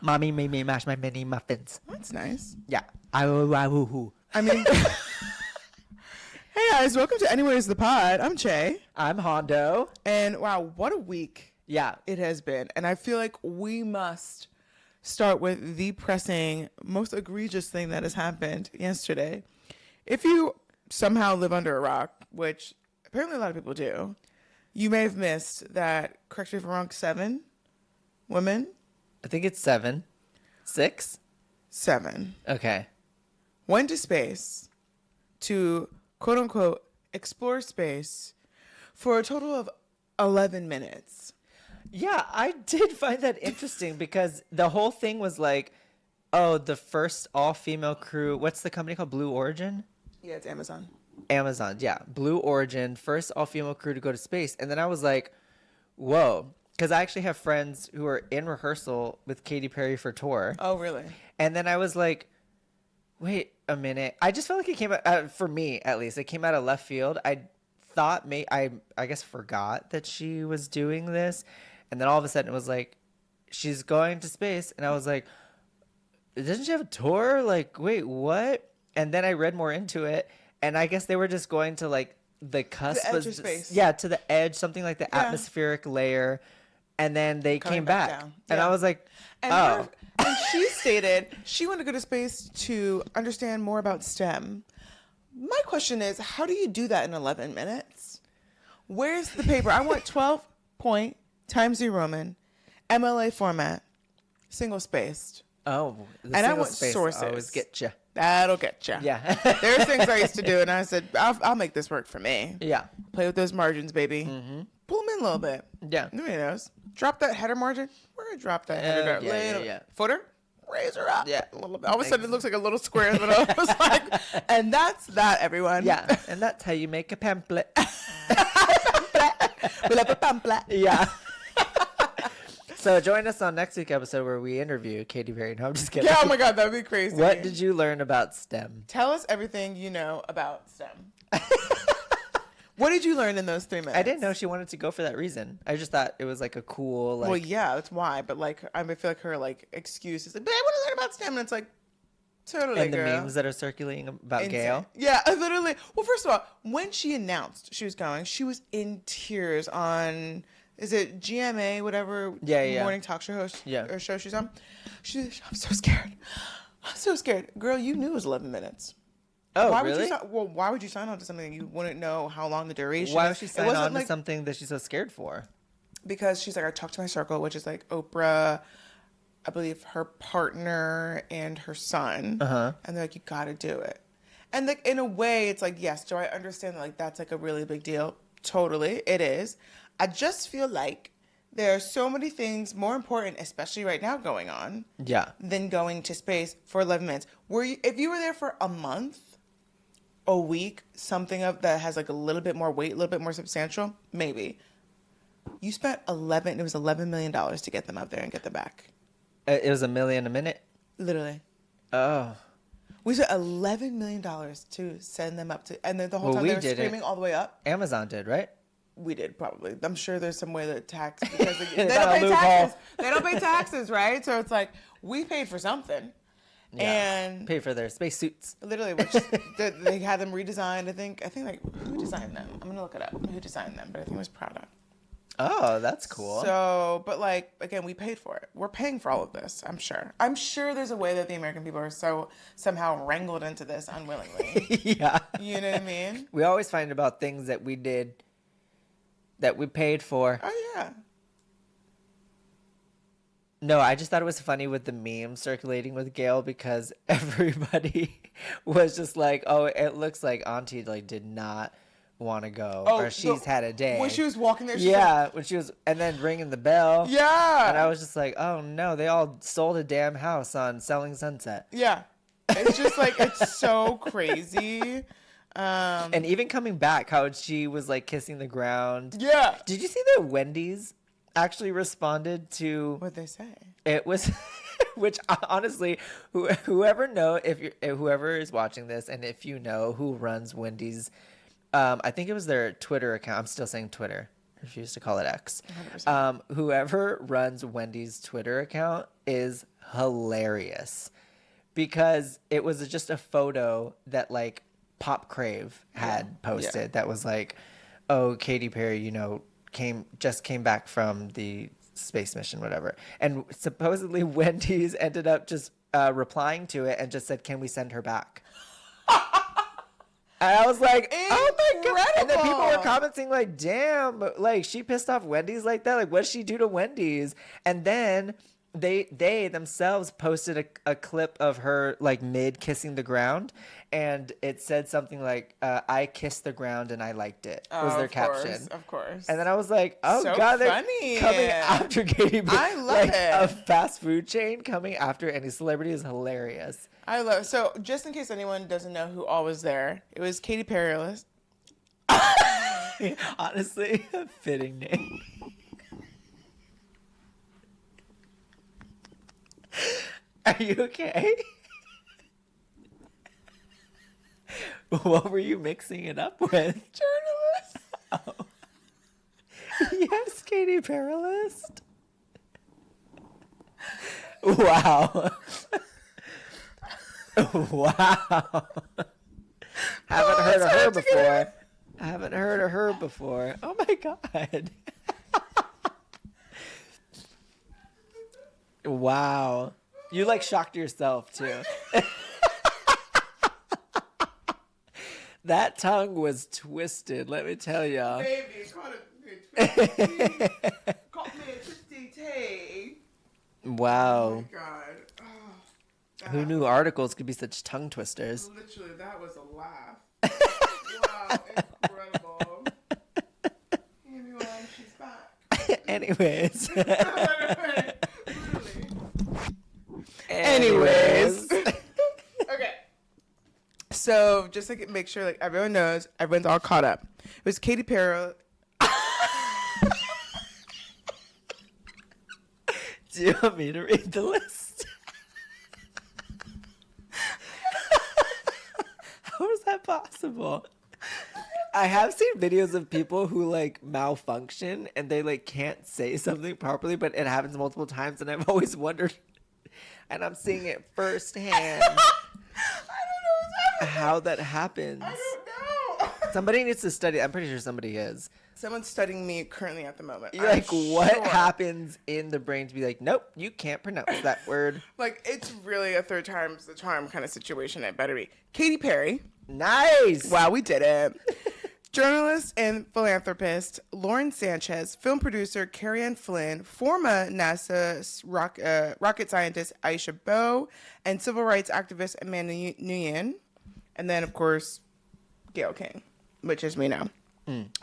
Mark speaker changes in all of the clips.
Speaker 1: Mommy made me mash my mini muffins.
Speaker 2: That's nice.
Speaker 1: Yeah. I
Speaker 2: mean, hey guys, welcome to Anyways the Pod. I'm Che.
Speaker 1: I'm Hondo.
Speaker 2: And wow, what a week.
Speaker 1: Yeah.
Speaker 2: It has been. And I feel like we must start with the pressing, most egregious thing that has happened yesterday. If you somehow live under a rock, which apparently a lot of people do, you may have missed that, correct me if I'm wrong, 7 women?
Speaker 1: I think it's 7. 6?
Speaker 2: 7.
Speaker 1: Okay.
Speaker 2: Went to space to, quote unquote, explore space for a total of 11 minutes.
Speaker 1: Yeah, I did find that interesting because the whole thing was like, oh, the first all-female crew. What's the company called? Blue Origin?
Speaker 2: Yeah, it's Amazon.
Speaker 1: Amazon, yeah. Blue Origin, first all-female crew to go to space. And then I was like, whoa. Because I actually have friends who are in rehearsal with Katy Perry for tour.
Speaker 2: Oh, really?
Speaker 1: And then I was like, wait a minute. I just felt like it came out, for me at least, it came out of left field. I thought, I guess forgot that she was doing this. And then all of a sudden it was like, she's going to space. And I was like, doesn't she have a tour? Like, wait, what? And then I read more into it. And I guess they were just going to like the cusp.
Speaker 2: The edge of space.
Speaker 1: Yeah, to the edge, something like the atmospheric layer. And then they came back. And I was like,
Speaker 2: and she stated she wanted to go to space to understand more about STEM. My question is, how do you do that in 11 minutes? Where's the paper? I want 12 point Times New Roman, MLA format, single spaced.
Speaker 1: Oh,
Speaker 2: and I want sources.
Speaker 1: Always get you.
Speaker 2: That'll get you.
Speaker 1: Yeah.
Speaker 2: There's things I used to do, and I said, I'll make this work for me.
Speaker 1: Yeah.
Speaker 2: Play with those margins, baby.
Speaker 1: Mm-hmm.
Speaker 2: Pull them in a little bit.
Speaker 1: Yeah.
Speaker 2: Nobody knows. Drop that header margin. We're going to drop that header.
Speaker 1: Yeah.
Speaker 2: Footer. Raise her up.
Speaker 1: Yeah.
Speaker 2: A little bit. All of a sudden, it looks like a little square. But I was like, and that's that, everyone.
Speaker 1: Yeah. And that's how you make a pamphlet.
Speaker 2: We love a pamphlet.
Speaker 1: Yeah. So join us on next week's episode where we interview Katy Perry. No, I'm just kidding.
Speaker 2: Yeah, oh my God, that would be crazy.
Speaker 1: What did you learn about STEM?
Speaker 2: Tell us everything you know about STEM. What did you learn in those 3 minutes?
Speaker 1: I didn't know she wanted to go for that reason. I just thought it was like a cool, like...
Speaker 2: Well, yeah, that's why. But like, I feel like her like excuse is like, but I want to learn about STEM, and it's like, totally,
Speaker 1: and the
Speaker 2: girl.
Speaker 1: memes that are circulating about Gail.
Speaker 2: Yeah, literally. Well, first of all, when she announced she was going, she was in tears on... Is it GMA, whatever morning talk show host or show she's on? I'm so scared. I'm so scared. Girl, you knew it was 11 minutes.
Speaker 1: Oh,
Speaker 2: why
Speaker 1: really?
Speaker 2: Why would you sign on to something you wouldn't know how long the duration?
Speaker 1: Why would she sign on to something that she's so scared for?
Speaker 2: Because she's like, I talked to my circle, which is like Oprah, I believe her partner and her son.
Speaker 1: Uh-huh.
Speaker 2: And they're like, you got to do it. And like, in a way, it's like, yes, do I understand that like that's like a really big deal? Totally, it is. I just feel like there are so many things more important, especially right now, going on.
Speaker 1: Yeah.
Speaker 2: Than going to space for 11 minutes. If you were there for a month, a week, something that has like a little bit more weight, a little bit more substantial, maybe. You spent it was $11 million to get them up there and get them back.
Speaker 1: It was $1 million a minute?
Speaker 2: Literally.
Speaker 1: Oh.
Speaker 2: We spent $11 million to send them up to, and then the whole time they were screaming all the way up.
Speaker 1: Amazon did, right?
Speaker 2: We did, probably. I'm sure there's some way that tax, because they don't pay taxes. They don't pay taxes, right? So it's like, we paid for something. Yeah. And
Speaker 1: pay for their spacesuits.
Speaker 2: Literally, which they had them redesigned. I think like, who designed them? I'm gonna look it up. Who designed them? But I think it was Prada.
Speaker 1: Oh, that's cool.
Speaker 2: So, but like, again, we paid for it. We're paying for all of this, I'm sure. I'm sure there's a way that the American people are somehow wrangled into this unwillingly.
Speaker 1: Yeah.
Speaker 2: You know what I mean?
Speaker 1: We always find about things that we did that we paid for.
Speaker 2: Oh, yeah.
Speaker 1: No, I just thought it was funny with the meme circulating with Gail because everybody was just like, oh, it looks like Auntie like did not want to go, or she's had a day.
Speaker 2: When she was walking there,
Speaker 1: when she was, and then ringing the bell.
Speaker 2: Yeah.
Speaker 1: And I was just like, oh no, they all sold a damn house on Selling Sunset.
Speaker 2: Yeah. It's just like, it's so crazy.
Speaker 1: And even coming back, how she was like kissing the ground.
Speaker 2: Yeah.
Speaker 1: Did you see that Wendy's actually responded to?
Speaker 2: What'd they say?
Speaker 1: It was, which honestly, whoever is watching this, and if you know who runs Wendy's, I think it was their Twitter account. I'm still saying Twitter. refuse to call it X.
Speaker 2: 100%.
Speaker 1: Whoever runs Wendy's Twitter account is hilarious because it was just a photo that like Pop Crave had posted that was like, oh, Katy Perry, came back from the space mission, whatever. And supposedly Wendy's ended up just replying to it and just said, can we send her back? And I was like, oh my God. And then people were commenting like, damn, like she pissed off Wendy's like that. Like, what did she do to Wendy's? And then they themselves posted a clip of her like mid kissing the ground, and it said something like, I kissed the ground and I liked it, was their caption.
Speaker 2: Of course.
Speaker 1: And then I was like, oh
Speaker 2: So
Speaker 1: God, they're
Speaker 2: funny.
Speaker 1: coming after Katy Perry.
Speaker 2: I love
Speaker 1: like,
Speaker 2: it.
Speaker 1: A fast food chain coming after any celebrity is hilarious.
Speaker 2: I love. So just in case anyone doesn't know who all was there, it was Katy Perry.
Speaker 1: Honestly, a fitting name. Are you okay? What were you mixing it up with?
Speaker 2: Journalist.
Speaker 1: Oh. Yes, Katy Peralist. Wow. Wow. Haven't heard of her before. I haven't heard of her before. Oh my God. Wow. You like shocked yourself too. That tongue was twisted, let me tell y'all.
Speaker 2: Baby, caught it. Caught me a twisty tay.
Speaker 1: Wow.
Speaker 2: Oh my God. Oh,
Speaker 1: Who knew articles could be such tongue twisters?
Speaker 2: Literally, that was a laugh. Wow, incredible. Amy, she's back.
Speaker 1: Anyways.
Speaker 2: Anyways. Okay. So just to make sure like everyone knows, everyone's all caught up. It was Katy Perry.
Speaker 1: Do you want me to read the list? How is that possible? I have seen videos of people who like malfunction and they like can't say something properly, but it happens multiple times, and I've always wondered, and I'm seeing it firsthand. How that happens.
Speaker 2: I don't know.
Speaker 1: Somebody needs to study. I'm pretty sure somebody is.
Speaker 2: Someone's studying me currently at the moment.
Speaker 1: You're like, what happens in the brain to be like, nope, you can't pronounce that word.
Speaker 2: Like, it's really a third time's the charm kind of situation. It better be. Katy Perry.
Speaker 1: Nice.
Speaker 2: Wow, we did it. Journalist and philanthropist Lauren Sanchez, film producer Carrie Ann Flynn, former NASA rocket scientist Aisha Bowe, and civil rights activist Amanda Nguyen. And then, of course, Gayle King, which is me now.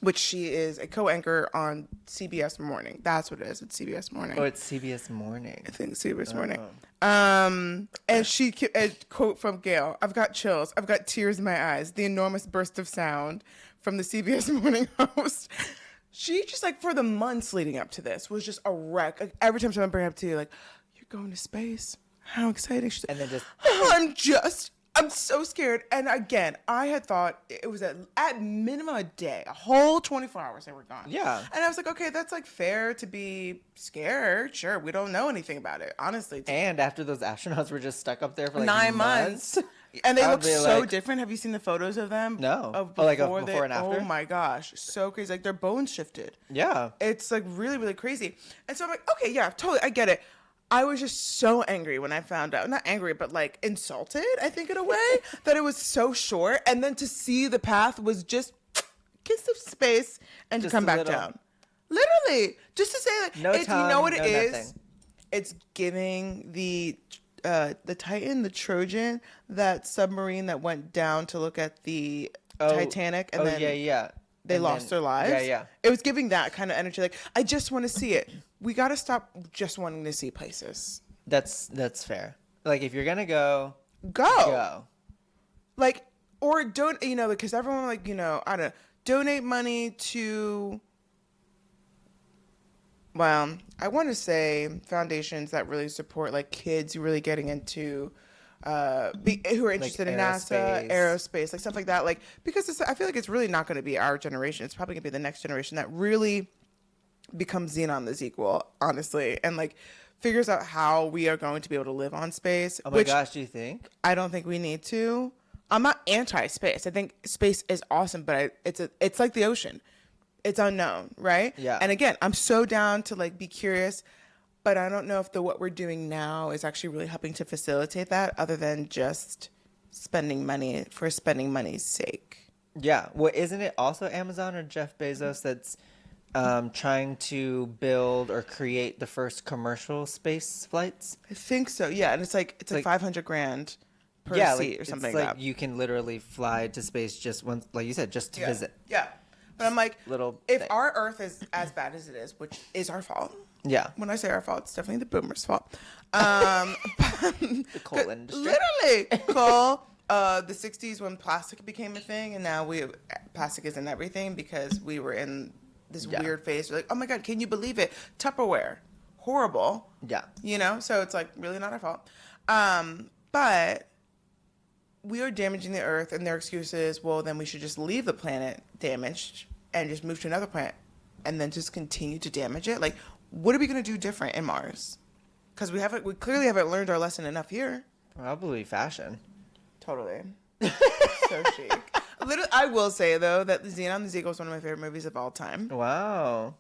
Speaker 2: Which she is a co-anchor on CBS Morning. That's what it is. It's CBS Morning.
Speaker 1: Oh, it's CBS Morning.
Speaker 2: I think CBS Morning. And she, a quote from Gayle, "I've got chills. I've got tears in my eyes. The enormous burst of sound from the CBS Morning host." She just like for the months leading up to this was just a wreck. Like, every time someone bring it up to you, like, "You're going to space? How exciting!" She's like,
Speaker 1: And then just
Speaker 2: I'm so scared. And again, I had thought it was at minimum a day, a whole 24 hours they were gone.
Speaker 1: Yeah.
Speaker 2: And I was like, okay, that's like fair to be scared. Sure, we don't know anything about it, honestly.
Speaker 1: And after those astronauts were just stuck up there for like
Speaker 2: 9 months. And they
Speaker 1: I
Speaker 2: look
Speaker 1: would be
Speaker 2: so
Speaker 1: like-
Speaker 2: different. Have you seen the photos of them?
Speaker 1: No.
Speaker 2: Of
Speaker 1: Oh, like
Speaker 2: before
Speaker 1: of before and after?
Speaker 2: Oh my gosh, so crazy. Like their bones shifted.
Speaker 1: Yeah.
Speaker 2: It's like really, really crazy. And so I'm like, okay, yeah, totally, I get it. I was just so angry when I found out, not angry, but like insulted, I think in a way, that it was so short. And then to see the path was just kiss of space and
Speaker 1: Just
Speaker 2: to come
Speaker 1: a
Speaker 2: back
Speaker 1: little.
Speaker 2: down. Literally, just to say like,
Speaker 1: No
Speaker 2: it's, you know
Speaker 1: tongue,
Speaker 2: what it
Speaker 1: no
Speaker 2: is?
Speaker 1: nothing.
Speaker 2: It's giving the Titan, the Trojan, that submarine that went down to look at the Titanic, and then
Speaker 1: yeah.
Speaker 2: they
Speaker 1: And
Speaker 2: lost
Speaker 1: then-
Speaker 2: their lives.
Speaker 1: Yeah.
Speaker 2: It was giving that kind of energy. Like, I just want to see it. We got to stop just wanting to see places.
Speaker 1: That's fair. Like if you're gonna go,
Speaker 2: Go. Like, or don't, because everyone, like, I don't know, donate money to, well, I want to say foundations that really support, like, kids really getting into, who are interested in NASA, aerospace, like, stuff like that. Like, because I feel like it's really not going to be our generation. It's probably going to be the next generation that really becomes Zenon the sequel, honestly, and like figures out how we are going to be able to live on space.
Speaker 1: Oh my
Speaker 2: which
Speaker 1: gosh, do you think?
Speaker 2: I don't think we need to. I'm not anti-space. I think space is awesome, but it's like the ocean. It's unknown, right?
Speaker 1: Yeah.
Speaker 2: And again, I'm so down to like be curious, but I don't know if what we're doing now is actually really helping to facilitate that, other than just spending money for spending money's sake.
Speaker 1: Yeah. Well, isn't it also Amazon or Jeff Bezos that's trying to build or create the first commercial space flights?
Speaker 2: I think so. Yeah, and it's like $500,000 per seat or something
Speaker 1: it's
Speaker 2: like
Speaker 1: like
Speaker 2: that.
Speaker 1: you can literally fly to space just once, like you said, just to visit.
Speaker 2: Yeah. But I'm like,
Speaker 1: Little
Speaker 2: if
Speaker 1: thing.
Speaker 2: our Earth is as bad as it is, which is our fault.
Speaker 1: Yeah.
Speaker 2: When I say our fault, it's definitely the boomers' fault.
Speaker 1: The coal industry.
Speaker 2: Literally, coal. The 60s when plastic became a thing, and now plastic is in everything because we were in this weird phase. We're like, oh my God, can you believe it? Tupperware. Horrible.
Speaker 1: Yeah.
Speaker 2: You know? So it's like really not our fault. But we are damaging the Earth, and their excuse is, well, then we should just leave the planet damaged and just move to another planet and then just continue to damage it. Like, what are we going to do different in Mars? Because we clearly haven't learned our lesson enough here.
Speaker 1: Probably fashion.
Speaker 2: Totally. So chic. Literally, I will say, though, that Zenon the Sequel is one of my favorite movies of all time.
Speaker 1: Wow.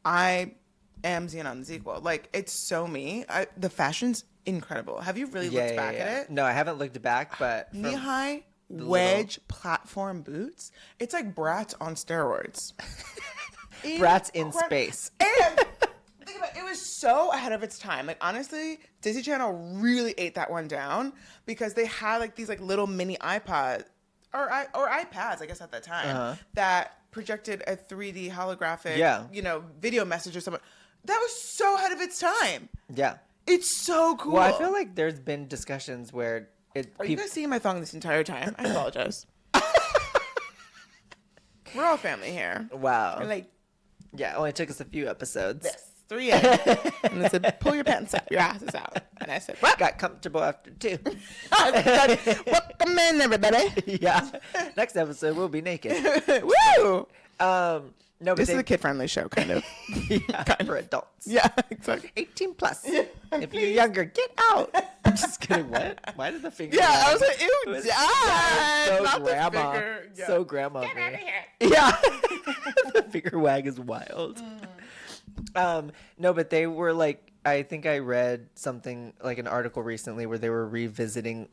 Speaker 2: I am Zenon the Sequel. Like, it's so me. The fashion's incredible. Have you really looked back at it?
Speaker 1: No, I haven't looked back, but
Speaker 2: Knee-high wedge platform boots. It's like Bratz on steroids.
Speaker 1: Bratz in space.
Speaker 2: And think about it, it was so ahead of its time. Like, honestly, Disney Channel really ate that one down because they had like these like little mini iPods or iPads, I guess at that time, that projected a 3D holographic, video message or something. That was so ahead of its time.
Speaker 1: Yeah.
Speaker 2: It's so cool.
Speaker 1: Well, I feel like there's been discussions where
Speaker 2: Are you guys seeing my thong this entire time? I apologize. We're all family here.
Speaker 1: Wow.
Speaker 2: We're like,
Speaker 1: yeah, it only took us a few episodes.
Speaker 2: this. 3 in. And I said, pull your pants up. Your ass is out. And I said, what?
Speaker 1: Got comfortable after 2.
Speaker 2: I said, welcome in, everybody.
Speaker 1: Yeah. Next episode, we'll be naked.
Speaker 2: Woo!
Speaker 1: No, but
Speaker 2: This is a kid-friendly show, kind of.
Speaker 1: for adults.
Speaker 2: Yeah, exactly.
Speaker 1: 18 plus. If you're younger, get out. I'm just kidding. What? Why did the finger?
Speaker 2: Yeah, I
Speaker 1: wag?
Speaker 2: was like, ew,
Speaker 1: It was
Speaker 2: so
Speaker 1: so grandma.
Speaker 2: The finger. Yeah.
Speaker 1: So grandma.
Speaker 2: Get out of here.
Speaker 1: Yeah. The finger wag is wild. No, but they were like, I think I read something like an article recently where they were revisiting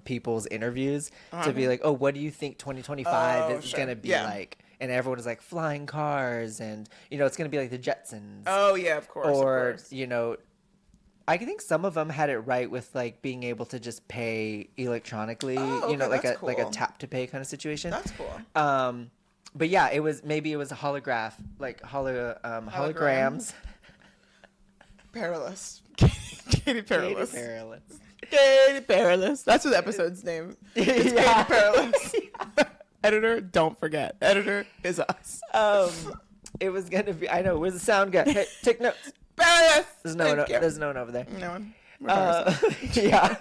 Speaker 1: people's interviews to be like, oh, what do you think 2025 is going to be like? And everyone was like flying cars and, it's going to be like the Jetsons.
Speaker 2: Oh, yeah, of course.
Speaker 1: Or,
Speaker 2: of course.
Speaker 1: I think some of them had it right with like being able to just pay electronically,
Speaker 2: Oh, okay,
Speaker 1: like
Speaker 2: that's
Speaker 1: like a
Speaker 2: cool.
Speaker 1: tap to pay kind of situation.
Speaker 2: That's cool.
Speaker 1: But yeah, it was a holograph, like holograms.
Speaker 2: Perilous. Katie Perilous.
Speaker 1: Katy Perilous.
Speaker 2: Katie Perilous. That's what the episode's name. It's
Speaker 1: Yeah.
Speaker 2: Katie Perilous. Editor, don't forget. Editor is us.
Speaker 1: It was gonna be. I know. Where's the sound guy? Hey, take notes.
Speaker 2: Perilous.
Speaker 1: There's no one. There's no one over there.
Speaker 2: No one.
Speaker 1: Yeah.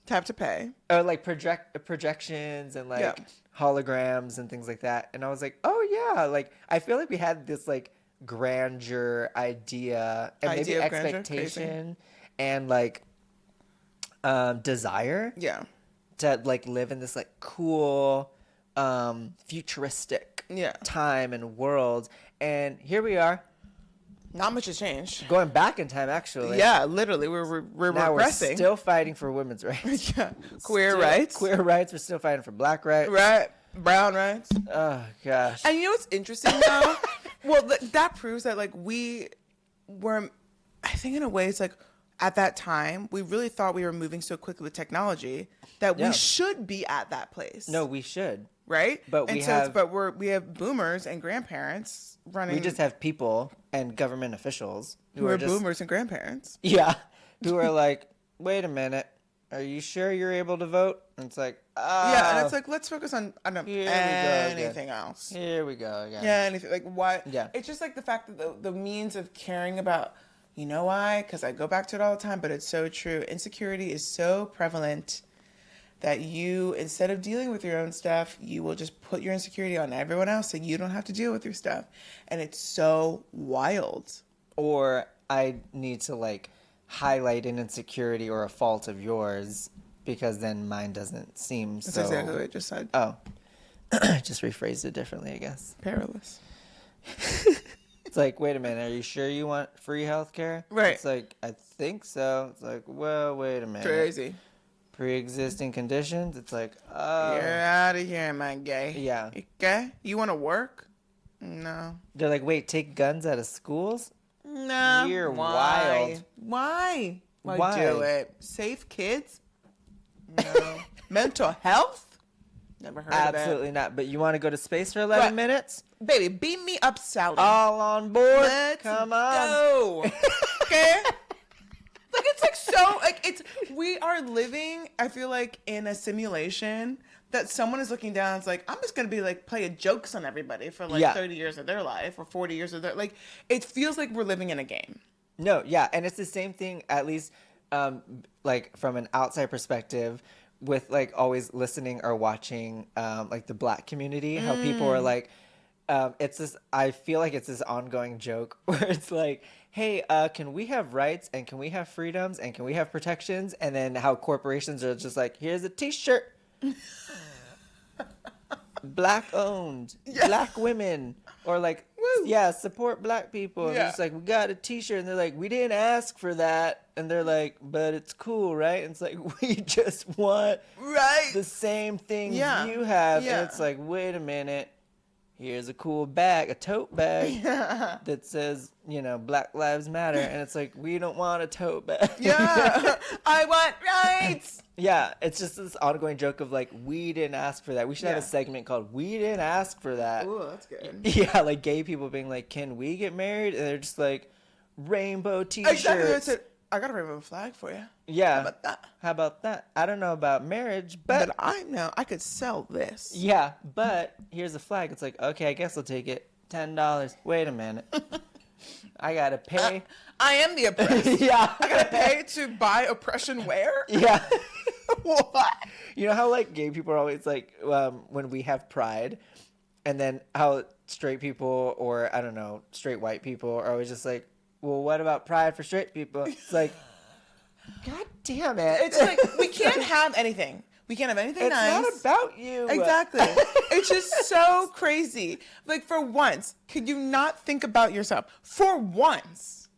Speaker 2: Tap to pay.
Speaker 1: Or like projections and like holograms and things like that. And I was like, oh yeah. Like I feel like we had this like grandeur idea and maybe
Speaker 2: Idea of grandeur?
Speaker 1: expectation and like desire.
Speaker 2: Yeah.
Speaker 1: To like live in this like cool futuristic time and world, and here we are.
Speaker 2: Not much has changed.
Speaker 1: Going back in time, actually.
Speaker 2: Yeah, literally, we're
Speaker 1: Now
Speaker 2: regressing.
Speaker 1: we're still fighting for women's rights.
Speaker 2: Yeah, queer
Speaker 1: Still
Speaker 2: rights.
Speaker 1: Queer rights. We're still fighting for black rights.
Speaker 2: Right, brown rights.
Speaker 1: Oh gosh.
Speaker 2: And you know what's interesting though? Well, that proves that like we were. I think in a way, it's like at that time we really thought we were moving so quickly with technology that we should be at that place.
Speaker 1: No, we should.
Speaker 2: Right?
Speaker 1: But
Speaker 2: we have boomers and grandparents running.
Speaker 1: We just have people and government officials
Speaker 2: who are boomers and grandparents.
Speaker 1: Yeah, who are like, wait a minute, are you sure you're able to vote? And it's like,
Speaker 2: yeah, and it's like let's focus on anything else.
Speaker 1: Here we go again.
Speaker 2: Yeah, anything like why?
Speaker 1: Yeah,
Speaker 2: it's just like the fact that the means of caring about. You know why? Because I go back to it all the time, but it's so true. Insecurity is so prevalent that you, instead of dealing with your own stuff, you will just put your insecurity on everyone else and you don't have to deal with your stuff. And it's so wild.
Speaker 1: Or I need to like highlight an insecurity or a fault of yours because then mine doesn't seem
Speaker 2: That's
Speaker 1: so.
Speaker 2: exactly what I just said.
Speaker 1: Oh, I just rephrased it differently, I guess.
Speaker 2: Perilous.
Speaker 1: It's like, wait a minute, are you sure you want free healthcare?
Speaker 2: Right.
Speaker 1: It's like, I think so. It's like, well, wait a minute.
Speaker 2: Crazy.
Speaker 1: Pre-existing conditions? It's like, oh.
Speaker 2: You're out of here, my guy.
Speaker 1: Yeah.
Speaker 2: Okay? You want to work? No.
Speaker 1: They're like, wait, take guns out of schools?
Speaker 2: No.
Speaker 1: You're
Speaker 2: Why?
Speaker 1: wild.
Speaker 2: Why?
Speaker 1: Why?
Speaker 2: Do it? Save kids? No. Mental health? Never heard of it.
Speaker 1: Absolutely not. But you want to go to space for 11
Speaker 2: But-
Speaker 1: minutes?
Speaker 2: Baby, beat me up, Sally.
Speaker 1: All on board.
Speaker 2: Let's
Speaker 1: Come on.
Speaker 2: go. Okay? Like, it's like so, like, it's, we are living, I feel like, in a simulation that someone is looking down. It's like, I'm just going to be like, playing jokes on everybody for like
Speaker 1: Yeah.
Speaker 2: 30 years of their life or 40 years of their, like, it feels like we're living in a game.
Speaker 1: No, yeah. And it's the same thing, at least like from an outside perspective, with like always listening or watching like the Black community, how people are like, it's this, I feel like it's this ongoing joke where it's like, hey, can we have rights and can we have freedoms and can we have protections? And then how corporations are just like, here's a t-shirt. Black owned, Black women, or like,
Speaker 2: Woo.
Speaker 1: yeah, support Black people. And
Speaker 2: Yeah.
Speaker 1: it's like, we got a t-shirt, and they're like, we didn't ask for that. And they're like, but it's cool, right? And it's like, we just want
Speaker 2: Right.
Speaker 1: the same things
Speaker 2: Yeah.
Speaker 1: you have.
Speaker 2: Yeah.
Speaker 1: And it's like, wait a minute. Here's a cool bag, a tote bag that says, you know, Black Lives Matter. And it's like, we don't want a tote bag.
Speaker 2: Yeah. I want rights.
Speaker 1: Yeah, it's just this ongoing joke of like, we didn't ask for that. We should have a
Speaker 2: Yeah.
Speaker 1: segment called "We Didn't Ask for That."
Speaker 2: Ooh, that's good.
Speaker 1: Yeah, like gay people being like, "Can we get married?" And they're just like, "Rainbow T-shirts."
Speaker 2: Exactly what I said. I got a rainbow flag for you.
Speaker 1: Yeah.
Speaker 2: How about that?
Speaker 1: How about that? I don't know about marriage, but
Speaker 2: But I know I could sell this.
Speaker 1: yeah, but here's a flag. It's like, okay, I guess I'll take it. $10. Wait a minute. I gotta pay.
Speaker 2: I am the oppressed.
Speaker 1: Yeah.
Speaker 2: I gotta pay to buy oppression wear?
Speaker 1: Yeah.
Speaker 2: What?
Speaker 1: You know how like gay people are always like when we have pride, and then how straight people or I don't know straight white people are always just like, well, what about pride for straight people? It's like, God damn it!
Speaker 2: It's like we can't have anything. We can't have anything
Speaker 1: It's
Speaker 2: nice.
Speaker 1: not about you.
Speaker 2: Exactly. It's just so crazy. Like for once, could you not think about yourself? For once.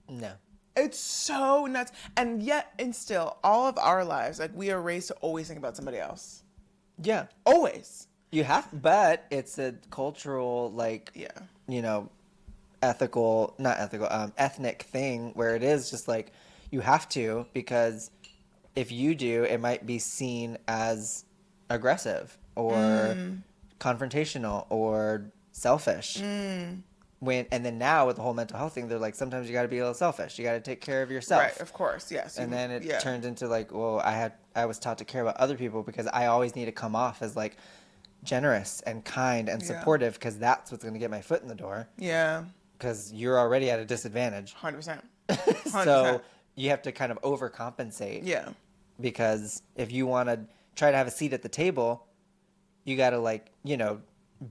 Speaker 1: No.
Speaker 2: It's so nuts. And yet and still, all of our lives, like we are raised to always think about somebody else.
Speaker 1: Yeah.
Speaker 2: Always.
Speaker 1: You have, but it's a cultural like
Speaker 2: Yeah.
Speaker 1: you know, ethical, not ethical, ethnic thing where it is just like you have to, because if you do, it might be seen as aggressive or confrontational or selfish. When and then now with the whole mental health thing, they're like, sometimes you got to be a little selfish. You got to take care of yourself.
Speaker 2: Right, of course, yes.
Speaker 1: And then it
Speaker 2: yeah.
Speaker 1: turns into like, well, I was taught to care about other people because I always need to come off as like generous and kind and
Speaker 2: Yeah.
Speaker 1: supportive because that's what's going to get my foot in the door.
Speaker 2: Yeah.
Speaker 1: Because you're already at a disadvantage.
Speaker 2: 100%.
Speaker 1: So you have to kind of overcompensate.
Speaker 2: Yeah.
Speaker 1: Because if you want to try to have a seat at the table, you got to like, you know,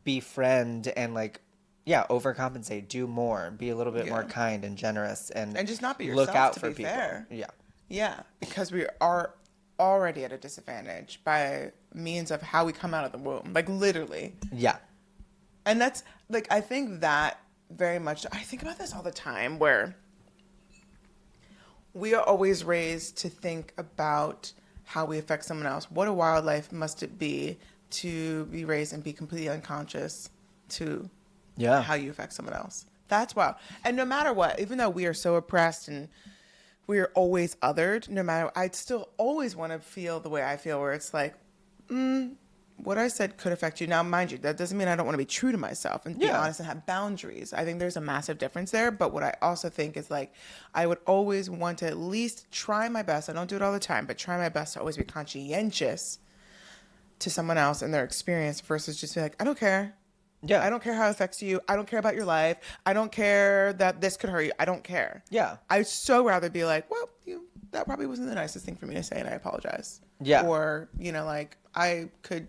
Speaker 1: befriend and like, yeah, overcompensate, do more, be a little bit more
Speaker 2: Yeah.
Speaker 1: kind and generous and
Speaker 2: And just not be
Speaker 1: look
Speaker 2: yourself,
Speaker 1: out
Speaker 2: to
Speaker 1: for
Speaker 2: be
Speaker 1: people.
Speaker 2: fair.
Speaker 1: Yeah.
Speaker 2: Yeah, because we are already at a disadvantage by means of how we come out of the womb, like literally.
Speaker 1: Yeah.
Speaker 2: And that's like, I think that very much, I think about this all the time where we are always raised to think about how we affect someone else. What a wild life must it be to be raised and be completely unconscious to
Speaker 1: Yeah.
Speaker 2: how you affect someone else. That's wild. And no matter what, even though we are so oppressed and we are always othered, no matter, I'd still always want to feel the way I feel, where it's like, what I said could affect you. Now, mind you, that doesn't mean I don't want to be true to myself and be
Speaker 1: Yeah.
Speaker 2: honest and have boundaries. I think there's a massive difference there. But what I also think is like, I would always want to at least try my best. I don't do it all the time, but try my best to always be conscientious to someone else and their experience versus just be like, I don't care.
Speaker 1: Yeah.
Speaker 2: I don't care how it affects you. I don't care about your life. I don't care that this could hurt you. I don't care.
Speaker 1: Yeah.
Speaker 2: I'd so rather be like, well, that probably wasn't the nicest thing for me to say, and I apologize.
Speaker 1: Yeah.
Speaker 2: Or, you know, like, I could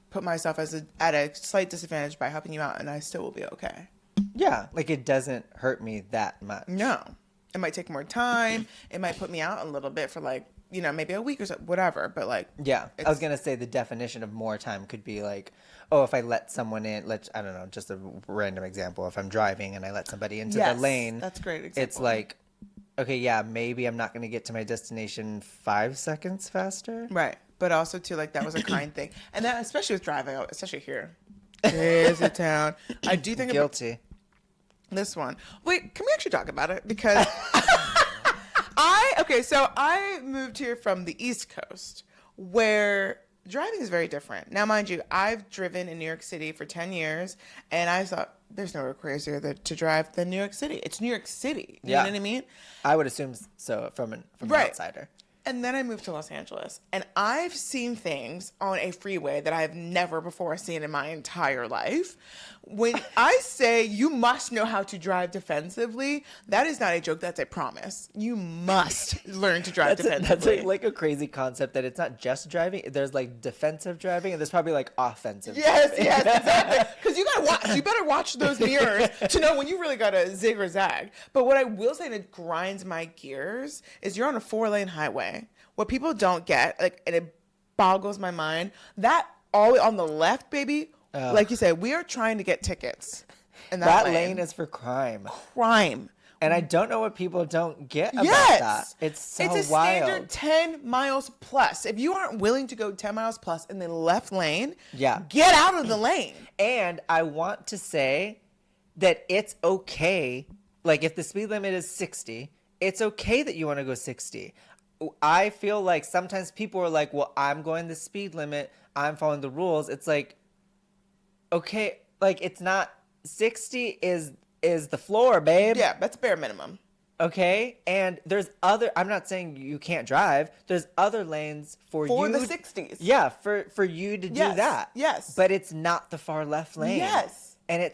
Speaker 2: put myself at a slight disadvantage by helping you out, and I still will be okay.
Speaker 1: Yeah, like it doesn't hurt me that much.
Speaker 2: No. It might take more time. It might put me out a little bit for, like, you know, maybe a week or so, whatever. But, like...
Speaker 1: Yeah. I was going to say the definition of more time could be like, oh, if I let someone in, I don't know, just a random example. If I'm driving and I let somebody into the lane.
Speaker 2: That's a great example.
Speaker 1: It's like, okay, yeah, maybe I'm not going to get to my destination 5 seconds faster.
Speaker 2: Right. But also, too, like, that was a kind thing. And that, especially with driving, especially here. Here's a town. I do think...
Speaker 1: Guilty.
Speaker 2: This one. Wait, can we actually talk about it? Because so I moved here from the East Coast, where driving is very different. Now, mind you, I've driven in New York City for 10 years, and I thought there's nowhere crazier to drive than New York City. It's New York City. You know what I mean?
Speaker 1: I would assume so from an outsider.
Speaker 2: And then I moved to Los Angeles, and I've seen things on a freeway that I've never before seen in my entire life. When I say you must know how to drive defensively, that is not a joke. That's a promise. You must learn to drive defensively.
Speaker 1: That's like a crazy concept that it's not just driving. There's like defensive driving, and there's probably like offensive.
Speaker 2: Yes, exactly. Because you gotta watch. You better watch those mirrors to know when you really gotta zig or zag. But what I will say that grinds my gears is you're on a 4-lane highway. What people don't get, like, and it boggles my mind, that all on the left, baby. Like you said, we are trying to get tickets. And that
Speaker 1: lane is for crime.
Speaker 2: Crime.
Speaker 1: And I don't know what people don't get about that. It's so wild. It's a
Speaker 2: standard 10 miles plus. If you aren't willing to go 10 miles plus in the left lane, get out of the lane.
Speaker 1: And I want to say that it's okay. Like, if the speed limit is 60, it's okay that you want to go 60. I feel like sometimes people are like, well, I'm going the speed limit. I'm following the rules. It's like, okay, like, it's not 60 is the floor, babe.
Speaker 2: Yeah, that's bare minimum.
Speaker 1: Okay, and there's I'm not saying you can't drive. There's other lanes for
Speaker 2: the 60s.
Speaker 1: Yeah, for you to do that.
Speaker 2: Yes.
Speaker 1: But it's not the far left lane.
Speaker 2: Yes.
Speaker 1: And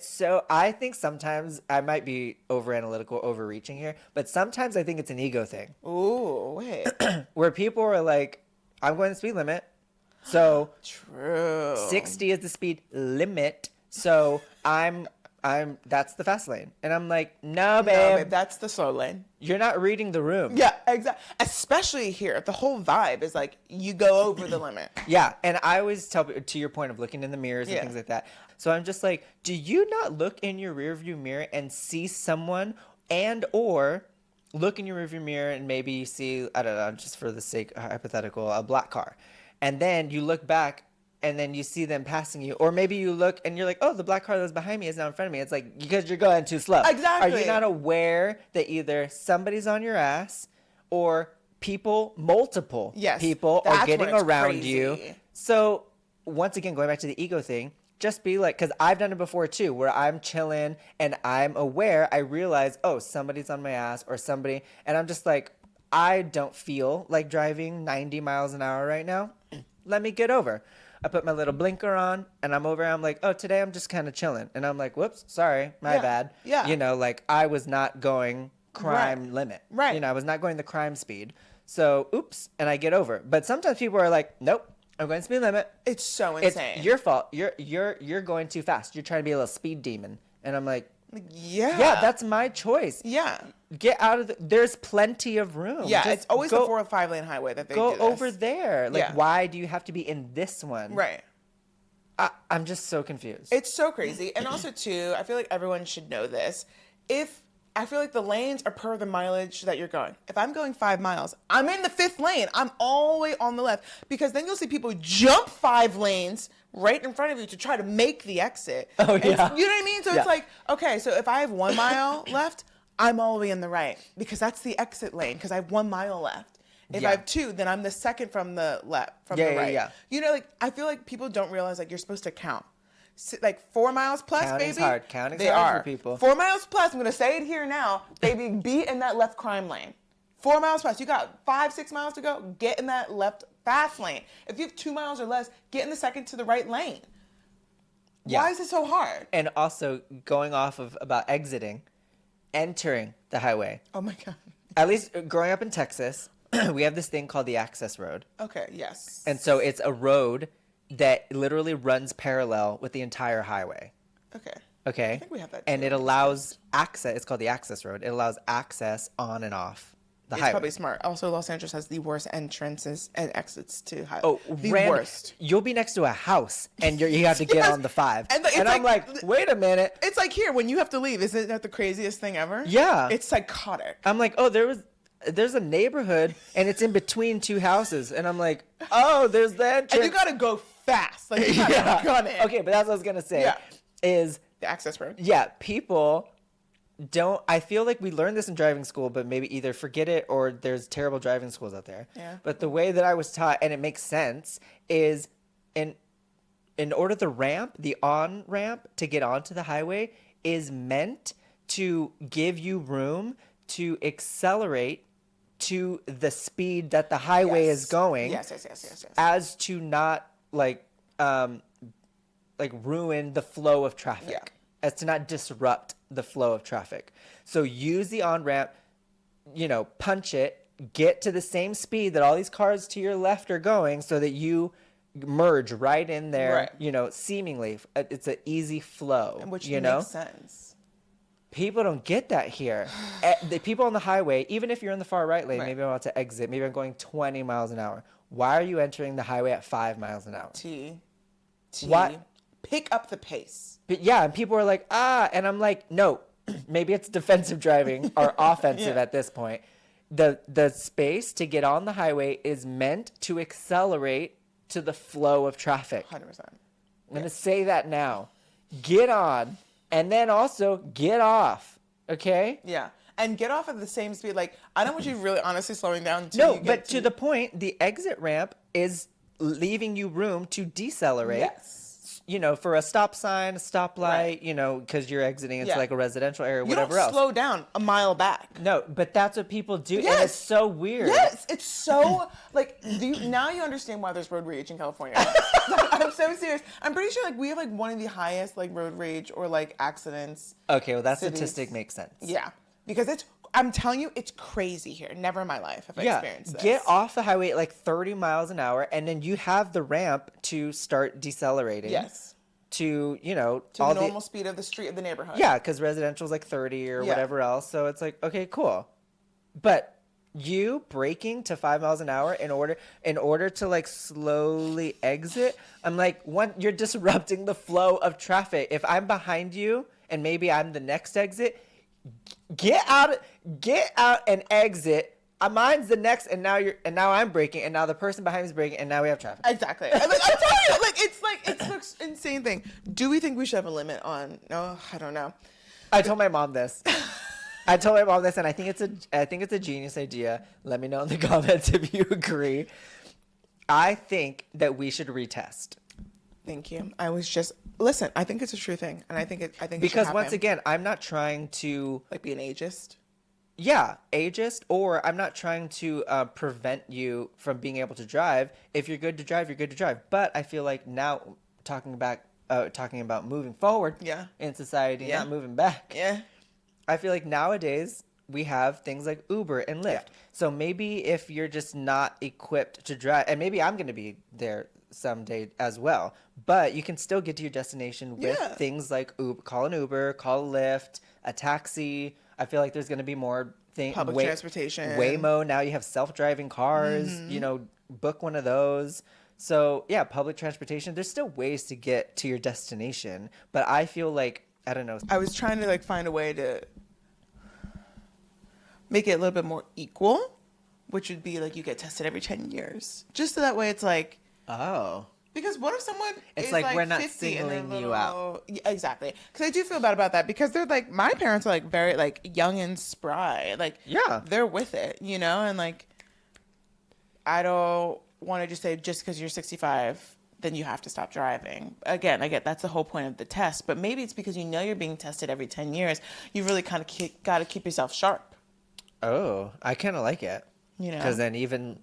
Speaker 1: I think sometimes I might be over analytical, overreaching here, but sometimes I think it's an ego thing.
Speaker 2: Ooh, wait.
Speaker 1: Where people are like, I'm going the speed limit. So
Speaker 2: true.
Speaker 1: 60 is the speed limit. So that's the fast lane. And I'm like, no, babe,
Speaker 2: that's the slow lane.
Speaker 1: You're not reading the room.
Speaker 2: Yeah, exactly. Especially here, the whole vibe is like you go over the limit.
Speaker 1: Yeah, and I always tell people, to your point of looking in the mirrors and things like that. So I'm just like, do you not look in your rearview mirror and see someone, and or look in your rearview mirror and maybe you see, I don't know, just for the sake hypothetical, a black car, and then you look back and then you see them passing you, or maybe you look and you're like, oh, the black car that was behind me is now in front of me. It's like, because you're going too slow.
Speaker 2: Exactly.
Speaker 1: Are you not aware that either somebody's on your ass or multiple people are getting around you? So once again, going back to the ego thing, just be like, because I've done it before too, where I'm chilling and I'm aware, I realize, oh, somebody's on my ass or somebody, and I'm just like, I don't feel like driving 90 miles an hour right now. Let me get over. I put my little blinker on and I'm over. I'm like, oh, today I'm just kind of chilling. And I'm like, whoops, sorry, my bad.
Speaker 2: Yeah.
Speaker 1: You know, like I was not going crime limit.
Speaker 2: Right.
Speaker 1: You know, I was not going the crime speed. So, oops, and I get over. But sometimes people are like, nope, I'm going speed limit.
Speaker 2: It's so insane.
Speaker 1: It's your fault. You're going too fast. You're trying to be a little speed demon. And I'm like,
Speaker 2: yeah,
Speaker 1: that's my choice.
Speaker 2: Yeah.
Speaker 1: Get out of there's plenty of room.
Speaker 2: Yeah,
Speaker 1: Just
Speaker 2: it's always the 4 or 5 lane highway that they
Speaker 1: go
Speaker 2: do this.
Speaker 1: over there. Like, why do you have to be in this one?
Speaker 2: Right.
Speaker 1: I'm just so confused.
Speaker 2: It's so crazy. And also, too, I feel like everyone should know this. I feel like the lanes are per the mileage that you're going. If I'm going 5 miles, I'm in the 5th lane. I'm all the way on the left. Because then you'll see people jump 5 lanes right in front of you to try to make the exit.
Speaker 1: Oh,
Speaker 2: and
Speaker 1: yeah.
Speaker 2: You know what I mean? So it's like, okay, so if I have 1 mile left, I'm all the way in the right. Because that's the exit lane. Because I have 1 mile left. If I have 2, then I'm the second from the left, from the right.
Speaker 1: Yeah.
Speaker 2: You know, like, I feel like people don't realize, like, you're supposed to count. Like 4 miles plus,
Speaker 1: Counting's
Speaker 2: baby.
Speaker 1: hard. Counting's hard for people.
Speaker 2: 4 miles plus. I'm gonna say it here now, baby. Be in that left crime lane. 4 miles plus. You got 5, 6 miles to go. Get in that left fast lane. If you have 2 miles or less, get in the second to the right lane. Yeah. Why is it so hard?
Speaker 1: And also going off of about exiting, entering the highway.
Speaker 2: Oh my god.
Speaker 1: At least growing up in Texas, we have this thing called the access road.
Speaker 2: Okay, yes.
Speaker 1: And so it's a road that literally runs parallel with the entire highway.
Speaker 2: Okay.
Speaker 1: Okay.
Speaker 2: I think we have that
Speaker 1: And
Speaker 2: too.
Speaker 1: it allows access. It's called the access road. It allows access on and off the
Speaker 2: It's
Speaker 1: highway.
Speaker 2: probably smart. Also, Los Angeles has the worst entrances and exits to highway.
Speaker 1: Oh,
Speaker 2: the worst.
Speaker 1: You'll be next to a house and you have to get
Speaker 2: Yes.
Speaker 1: on the 5.
Speaker 2: And
Speaker 1: I'm like, wait a minute.
Speaker 2: It's like here when you have to leave. Isn't that the craziest thing ever?
Speaker 1: Yeah.
Speaker 2: It's psychotic.
Speaker 1: I'm like, oh, there's a neighborhood and it's in between 2 houses. And I'm like, oh, there's the entrance.
Speaker 2: And you gotta go fast. Like you gotta gun it.
Speaker 1: Okay, but that's what I was gonna say.
Speaker 2: Yeah.
Speaker 1: Is
Speaker 2: The access road.
Speaker 1: yeah, people don't. I feel like we learned this in driving school, but maybe either forget it or there's terrible driving schools out there.
Speaker 2: Yeah.
Speaker 1: But the way that I was taught, and it makes sense, is in order the on ramp to get onto the highway is meant to give you room to accelerate to the speed that the highway is going.
Speaker 2: Yes.
Speaker 1: As to not like ruin the flow of traffic.
Speaker 2: Yeah.
Speaker 1: As to not disrupt the flow of traffic. So use the on-ramp, punch it, get to the same speed that all these cars to your left are going so that you merge right in there,
Speaker 2: Right.
Speaker 1: Seemingly. It's an easy flow,
Speaker 2: Which
Speaker 1: you
Speaker 2: makes
Speaker 1: know?
Speaker 2: sense.
Speaker 1: People don't get that here. The people on the highway, even if you're in the far right lane,
Speaker 2: Right.
Speaker 1: maybe I'm about to exit, maybe I'm going 20 miles an hour. Why are you entering the highway at 5 miles an hour?
Speaker 2: What? Pick up the pace.
Speaker 1: But yeah, and people are like, and I'm like, no, maybe it's defensive driving or offensive
Speaker 2: Yeah.
Speaker 1: at this point. The space to get on the highway is meant to accelerate to the flow of traffic.
Speaker 2: 100%.
Speaker 1: I'm going to say that now. Get on, and then also get off, okay?
Speaker 2: Yeah. And get off at the same speed. Like, I don't want you really honestly slowing down.
Speaker 1: No, but to the point, the exit ramp is leaving you room to decelerate.
Speaker 2: Yes.
Speaker 1: For a stop sign, a stoplight,
Speaker 2: Right.
Speaker 1: because you're exiting into
Speaker 2: Yeah.
Speaker 1: like a residential area,
Speaker 2: You
Speaker 1: whatever
Speaker 2: don't
Speaker 1: else.
Speaker 2: slow down a mile back.
Speaker 1: No, but that's what people do, and
Speaker 2: Yes.
Speaker 1: it's so weird.
Speaker 2: Yes, it's so like now you understand why there's road rage in California. I'm so serious. I'm pretty sure we have one of the highest road rage or accidents.
Speaker 1: Okay, well that
Speaker 2: Cities.
Speaker 1: statistic makes sense.
Speaker 2: Yeah, because I'm telling you, it's crazy here. Never in my life have I experienced this.
Speaker 1: Get off the highway at 30 miles an hour, and then you have the ramp to start decelerating.
Speaker 2: Yes.
Speaker 1: To
Speaker 2: To
Speaker 1: all
Speaker 2: the normal speed of the street of the neighborhood.
Speaker 1: Yeah, because residential is 30 or whatever else. So it's like, okay, cool. But you braking to 5 miles an hour in order to slowly exit, I'm like, you're disrupting the flow of traffic. If I'm behind you and maybe I'm the next exit, get out and exit. Mine's the next, and now I'm braking, and now the person behind me is braking, and now we have traffic.
Speaker 2: Exactly. I'm telling you, it's an insane thing. Do we think we should have a limit on? No, I don't know.
Speaker 1: I told my mom this. And I think it's a genius idea. Let me know in the comments if you agree. I think that we should retest.
Speaker 2: Thank you. I was just listen. I think it's a true thing, and I think it
Speaker 1: Because
Speaker 2: should
Speaker 1: once
Speaker 2: happen.
Speaker 1: again, I'm not trying to
Speaker 2: Be an ageist.
Speaker 1: Yeah, ageist, or I'm not trying to prevent you from being able to drive. If you're good to drive, you're good to drive. But I feel like now talking about moving forward in society, not moving back.
Speaker 2: Yeah.
Speaker 1: I feel like nowadays we have things like Uber and Lyft.
Speaker 2: Yeah.
Speaker 1: So maybe if you're just not equipped to drive, and maybe I'm going to be there someday as well, but you can still get to your destination with things like Uber, call an Uber, call a Lyft, a taxi. I feel like there's going to be more things.
Speaker 2: Public transportation.
Speaker 1: Waymo. Now you have self-driving cars. Book one of those. So yeah, public transportation. There's still ways to get to your destination, but I feel like I don't know.
Speaker 2: I was trying to find a way to make it a little bit more equal, which would be you get tested every 10 years, just so that way it's
Speaker 1: Oh.
Speaker 2: Because what if someone
Speaker 1: It's
Speaker 2: is
Speaker 1: like we're not
Speaker 2: 50 and
Speaker 1: singling
Speaker 2: they're
Speaker 1: you out.
Speaker 2: Yeah, exactly. Because I do feel bad about that because they're my parents are very young and spry.
Speaker 1: Yeah.
Speaker 2: They're with it, and I don't want to just say just because you're 65, then you have to stop driving. Again, I get that's the whole point of the test, but maybe it's because you're being tested every 10 years. You really kind of got to keep yourself sharp.
Speaker 1: Oh, I kind of like it. Because
Speaker 2: know?
Speaker 1: then even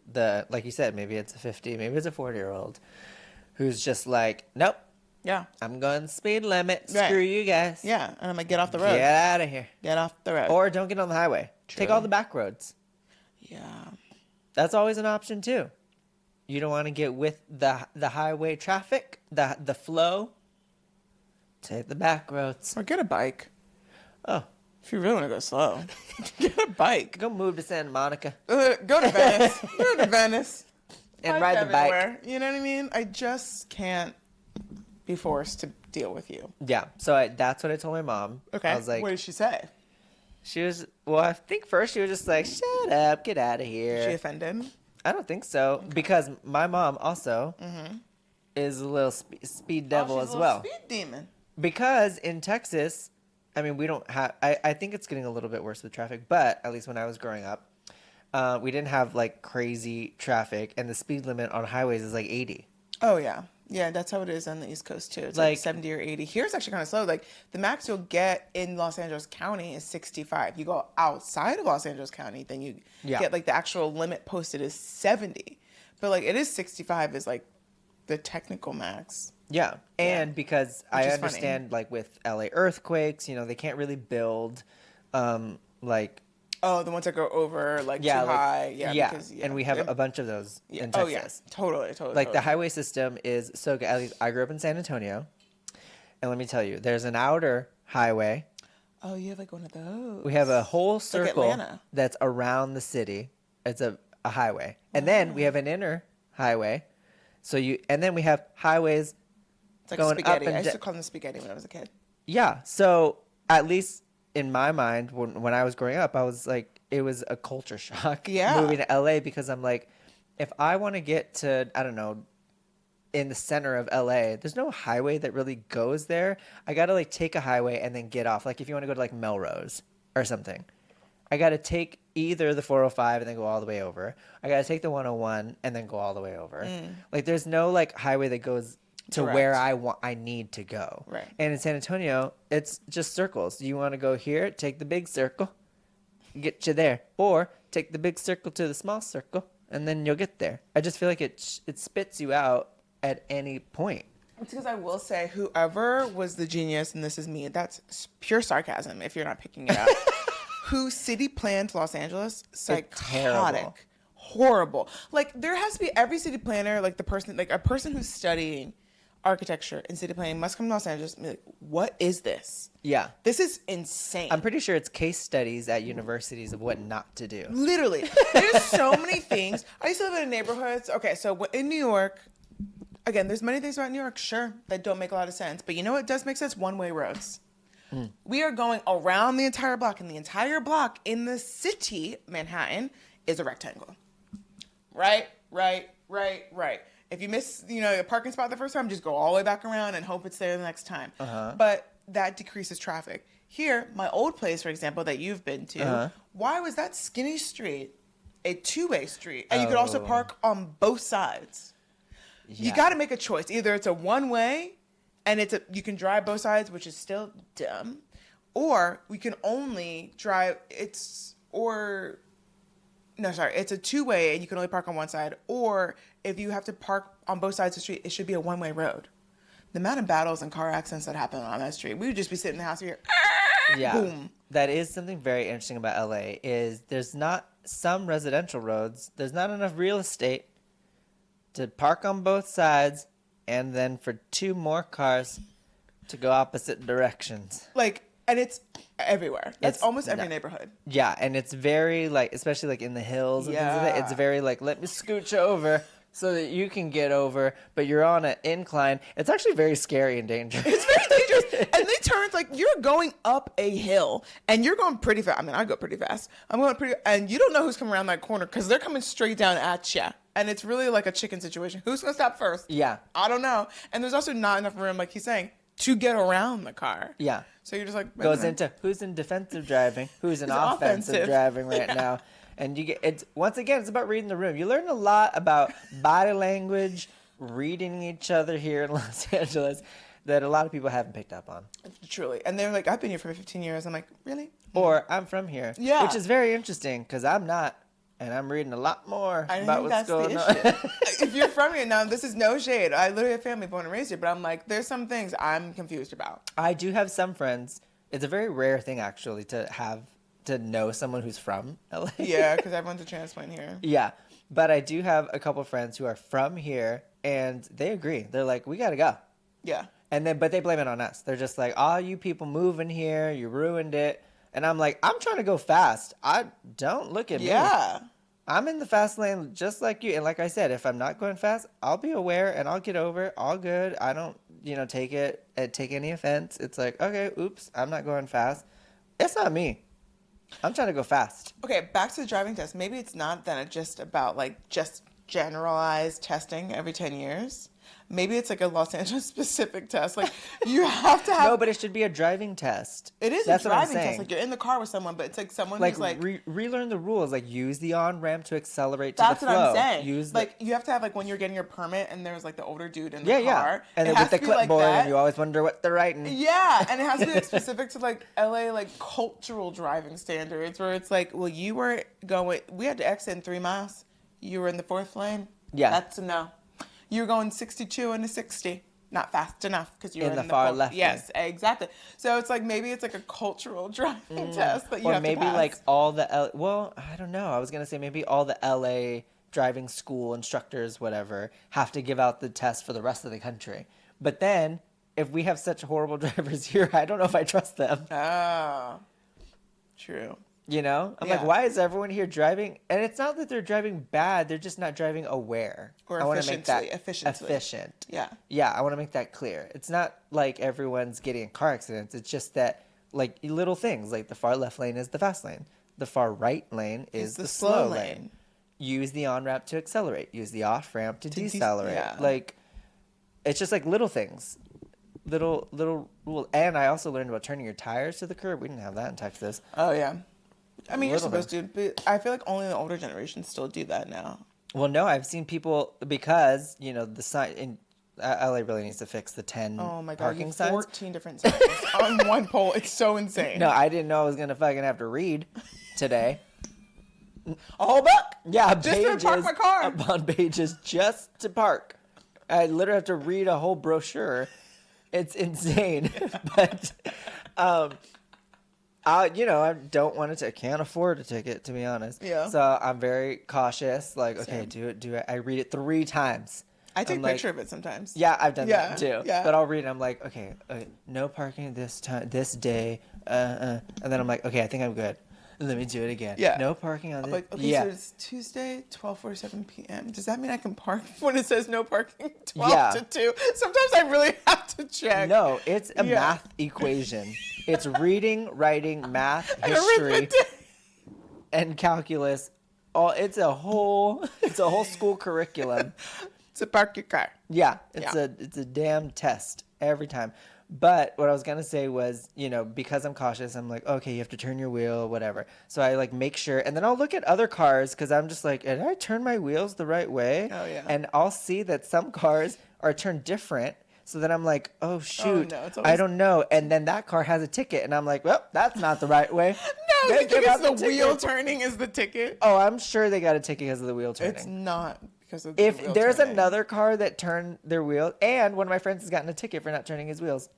Speaker 1: like you said, maybe it's a 50, maybe it's a 40-year-old who's just nope,
Speaker 2: Yeah.
Speaker 1: I'm going speed limit.
Speaker 2: Right.
Speaker 1: Screw you guys.
Speaker 2: Yeah, and I'm get off the road.
Speaker 1: Get out of here.
Speaker 2: Get off the road.
Speaker 1: Or don't get on the highway.
Speaker 2: True.
Speaker 1: Take all the back roads.
Speaker 2: Yeah.
Speaker 1: That's always an option too. You don't want to get with the highway traffic, the flow. Take the back roads.
Speaker 2: Or get a bike.
Speaker 1: Oh,
Speaker 2: If you really want to go slow, get a bike.
Speaker 1: go move to Santa Monica
Speaker 2: Go to Venice. Go to Venice.
Speaker 1: and
Speaker 2: Bike
Speaker 1: ride the bike.
Speaker 2: everywhere. You know what I mean? I just can't be forced to deal with you.
Speaker 1: Yeah. So that's what I told my mom.
Speaker 2: Okay.
Speaker 1: I was like,
Speaker 2: what did she say?
Speaker 1: well, I think first she was just like, shut up, get out of here.
Speaker 2: She offended?
Speaker 1: I don't think so, because my mom also is a little speed devil
Speaker 2: she's
Speaker 1: as
Speaker 2: a little
Speaker 1: well.
Speaker 2: Speed demon.
Speaker 1: Because in Texas, I mean, we don't have, I think it's getting a little bit worse with traffic, but at least when I was growing up, we didn't have like crazy traffic, and the speed limit on highways is like 80.
Speaker 2: Oh, yeah. Yeah, that's how it is on the East Coast, too. It's like
Speaker 1: Like
Speaker 2: 70 or 80. Here it's actually kind of slow. Like, the max you'll get in Los Angeles County is 65. You go outside of Los Angeles County, then you get, like, the actual limit posted is 70. But, like, it is 65 is, like, the technical max.
Speaker 1: Yeah. And because I
Speaker 2: is
Speaker 1: understand, like, with LA earthquakes, they can't really build, like,
Speaker 2: Oh, the ones that go over, like,
Speaker 1: yeah,
Speaker 2: too
Speaker 1: like,
Speaker 2: high. Yeah,
Speaker 1: yeah.
Speaker 2: because,
Speaker 1: And we have a bunch of those in
Speaker 2: Oh,
Speaker 1: Texas.
Speaker 2: yeah. Totally.
Speaker 1: Like, the highway system is so good. At least I grew up in San Antonio. And let me tell you, there's an outer highway.
Speaker 2: Oh, you have, like, one of those.
Speaker 1: We have a whole circle
Speaker 2: Atlanta.
Speaker 1: that's around the city. It's a highway. And then we have an inner highway. And then we have highways
Speaker 2: It's like
Speaker 1: going up
Speaker 2: spaghetti.
Speaker 1: and
Speaker 2: I used to call them spaghetti when I was a kid.
Speaker 1: Yeah. So at least in my mind, when I was growing up, I was like, it was a culture shock moving to LA, because I'm like, if I want to get to, I don't know, in the center of LA, there's no highway that really goes there. I got to like take a highway and then get off. Like if you want to go to like Melrose or something, I got to take either the 405 and then go all the way over. I got to take the 101 and then go all the way over. Like there's no like highway that goes to where I need to go.
Speaker 2: Right.
Speaker 1: And in San Antonio, it's just circles. You want to go here, take the big circle, get you there. Or take the big circle to the small circle, and then you'll get there. I just feel like it spits you out at any point.
Speaker 2: It's because I will say, whoever was the genius, and this is me, that's pure sarcasm if you're not picking it up, who city planned Los Angeles, psychotic, horrible. Like, there has to be every city planner, like a person who's studying architecture and city planning must come to Los Angeles and be like, what is this?
Speaker 1: Yeah.
Speaker 2: This is insane.
Speaker 1: I'm pretty sure it's case studies at universities of what not to do.
Speaker 2: Literally. There's so many things. I used to live in neighborhoods. Okay, so in New York, again, there's many things about New York, sure, that don't make a lot of sense. But you know what does make sense? One-way roads. We are going around the entire block, and the entire block in the city, Manhattan, is a rectangle. Right. If you miss, a parking spot the first time, just go all the way back around and hope it's there the next time. But that decreases traffic. Here, my old place, for example, that you've been to, why was that skinny street a two-way street? And you could also park on both sides.
Speaker 1: Yeah.
Speaker 2: You got to make a choice. Either it's a one-way, and you can drive both sides, which is still dumb, or we can only drive. It's a two-way, and you can only park on one side. Or if you have to park on both sides of the street, it should be a one-way road. The amount of battles and car accidents that happen on that street, we would just be sitting in the house here.
Speaker 1: Yeah,
Speaker 2: boom.
Speaker 1: That is something very interesting about LA. Is there's not some residential roads. There's not enough real estate to park on both sides, and then for two more cars to go opposite directions.
Speaker 2: And it's everywhere. That's
Speaker 1: It's
Speaker 2: almost every neighborhood.
Speaker 1: Yeah, and it's very especially in the hills and things like that. It's very let me scooch over so that you can get over, but you're on an incline. It's actually very scary and dangerous.
Speaker 2: It's very dangerous. And they turn you're going up a hill and you're going pretty fast. I mean, I go pretty fast. And you don't know who's coming around that corner because they're coming straight down at you. And it's really like a chicken situation. Who's going to stop first?
Speaker 1: Yeah.
Speaker 2: I don't know. And there's also not enough room, like he's saying, to get around the car.
Speaker 1: Yeah.
Speaker 2: So you're just like...
Speaker 1: Goes into who's in defensive driving, who's in offensive driving right now. And once again, it's about reading the room. You learn a lot about body language, reading each other here in Los Angeles that a lot of people haven't picked up on.
Speaker 2: Truly. And they're like, I've been here for 15 years. I'm like, really?
Speaker 1: Or I'm from here.
Speaker 2: Yeah.
Speaker 1: Which is very interesting because I'm not. And I'm reading a lot more about what's going on.
Speaker 2: If you're from here now, this is no shade. I literally have family born and raised here, but I'm like, there's some things I'm confused about.
Speaker 1: I do have some friends. It's a very rare thing, actually, to have to know someone who's from LA.
Speaker 2: Yeah, because everyone's a transplant here.
Speaker 1: Yeah. But I do have a couple friends who are from here, and they agree. They're like, we got to go.
Speaker 2: Yeah.
Speaker 1: But they blame it on us. They're just like, oh, you people moving here, you ruined it. And I'm like, I'm trying to go fast. Don't look at me.
Speaker 2: Yeah.
Speaker 1: I'm in the fast lane just like you. And like I said, if I'm not going fast, I'll be aware and I'll get over it. All good. I don't, take any offense. It's like, okay, oops, I'm not going fast. It's not me. I'm trying to go fast.
Speaker 2: Okay, back to the driving test. Maybe it's not then just about like just generalized testing every 10 years. Maybe it's like a Los Angeles specific test. Like you have to have.
Speaker 1: No, but it should be a driving test.
Speaker 2: It is
Speaker 1: That's
Speaker 2: a
Speaker 1: what I'm
Speaker 2: driving test.
Speaker 1: saying.
Speaker 2: Like you're in the car with someone, but it's like someone
Speaker 1: Like,
Speaker 2: who's like.
Speaker 1: relearn the rules. Like use the on ramp to accelerate to
Speaker 2: That's
Speaker 1: the
Speaker 2: what
Speaker 1: flow.
Speaker 2: I'm saying.
Speaker 1: Use
Speaker 2: like you have to have like when you're getting your permit and there's like the older dude in the
Speaker 1: yeah,
Speaker 2: car.
Speaker 1: yeah. And
Speaker 2: it
Speaker 1: then
Speaker 2: has
Speaker 1: with the
Speaker 2: to be like
Speaker 1: clipboard,
Speaker 2: that.
Speaker 1: and you always wonder what they're writing.
Speaker 2: Yeah, and it has to be like specific to like LA like cultural driving standards where it's like, well, you were going. We had to exit in 3 miles. You were in the 4th lane.
Speaker 1: Yeah,
Speaker 2: that's a no. You were going 62 into 60. Not fast enough because you're
Speaker 1: in the far left.
Speaker 2: Yes, exactly. So it's like maybe it's like a cultural driving test that you have to pass.
Speaker 1: Or maybe like all the well, I don't know. I was gonna say maybe all the LA driving school instructors, whatever, have to give out the test for the rest of the country. But then, if we have such horrible drivers here, I don't know if I trust them.
Speaker 2: Oh, true.
Speaker 1: I'm like, why is everyone here driving? And it's not that they're driving bad; they're just not driving aware.
Speaker 2: Or
Speaker 1: I want to make that
Speaker 2: efficiently.
Speaker 1: efficient.
Speaker 2: Yeah.
Speaker 1: Yeah, I want to make that clear. It's not like everyone's getting in car accidents. It's just that like little things, like the far left lane is the fast lane, the far right lane is the slow lane. Use the on ramp to accelerate. Use the off ramp to decelerate.
Speaker 2: Yeah.
Speaker 1: Like, it's just like little things. Little rule. And I also learned about turning your tires to the curb. We didn't have that in Texas.
Speaker 2: Oh yeah. I mean, you're
Speaker 1: Little
Speaker 2: supposed to, but I feel like only the older generations still do that now.
Speaker 1: Well, no, I've seen people because the sign in LA really needs to fix the 10
Speaker 2: Oh my god,
Speaker 1: parking
Speaker 2: you
Speaker 1: signs.
Speaker 2: 14 different signs on one pole. It's so insane.
Speaker 1: No, I didn't know I was gonna fucking have to read today.
Speaker 2: A whole book?
Speaker 1: Yeah,
Speaker 2: just to park my car.
Speaker 1: Upon pages just to park. I literally have to read a whole brochure. It's insane, but I don't want to. I can't afford a ticket, to be honest.
Speaker 2: Yeah.
Speaker 1: So I'm very cautious. Like, okay, do it. I read it 3 times.
Speaker 2: I take a
Speaker 1: like,
Speaker 2: picture of it sometimes.
Speaker 1: Yeah, I've done that too.
Speaker 2: Yeah.
Speaker 1: But I'll read it. I'm like, okay, no parking this time, this day. And then I'm like, okay, I think I'm good. Let me do it again.
Speaker 2: Yeah.
Speaker 1: No parking on this.
Speaker 2: Like, okay, so it's Tuesday, 12:47 p.m. Does that mean I can park when it says no parking 12 to 2? Sometimes I really have to check.
Speaker 1: No, it's a math equation. It's reading, writing, math, history, and calculus. It's a whole school curriculum.
Speaker 2: To park your car.
Speaker 1: Yeah, it's a damn test every time. But what I was going to say was, because I'm cautious, I'm like, okay, you have to turn your wheel, whatever. So I like make sure, and then I'll look at other cars because I'm just like, did I turn my wheels the right way?
Speaker 2: Oh, yeah.
Speaker 1: And I'll see that some cars are turned different. So then I'm like, oh, shoot, I don't know. And then that car has a ticket. And I'm like, well, that's not the right way.
Speaker 2: No, because the wheel turning is the ticket.
Speaker 1: Oh, I'm sure they got a ticket because of the wheel turning.
Speaker 2: It's not because of the
Speaker 1: If
Speaker 2: wheel
Speaker 1: there's
Speaker 2: turning.
Speaker 1: another car that turned their wheel, and one of my friends has gotten a ticket for not turning his wheels.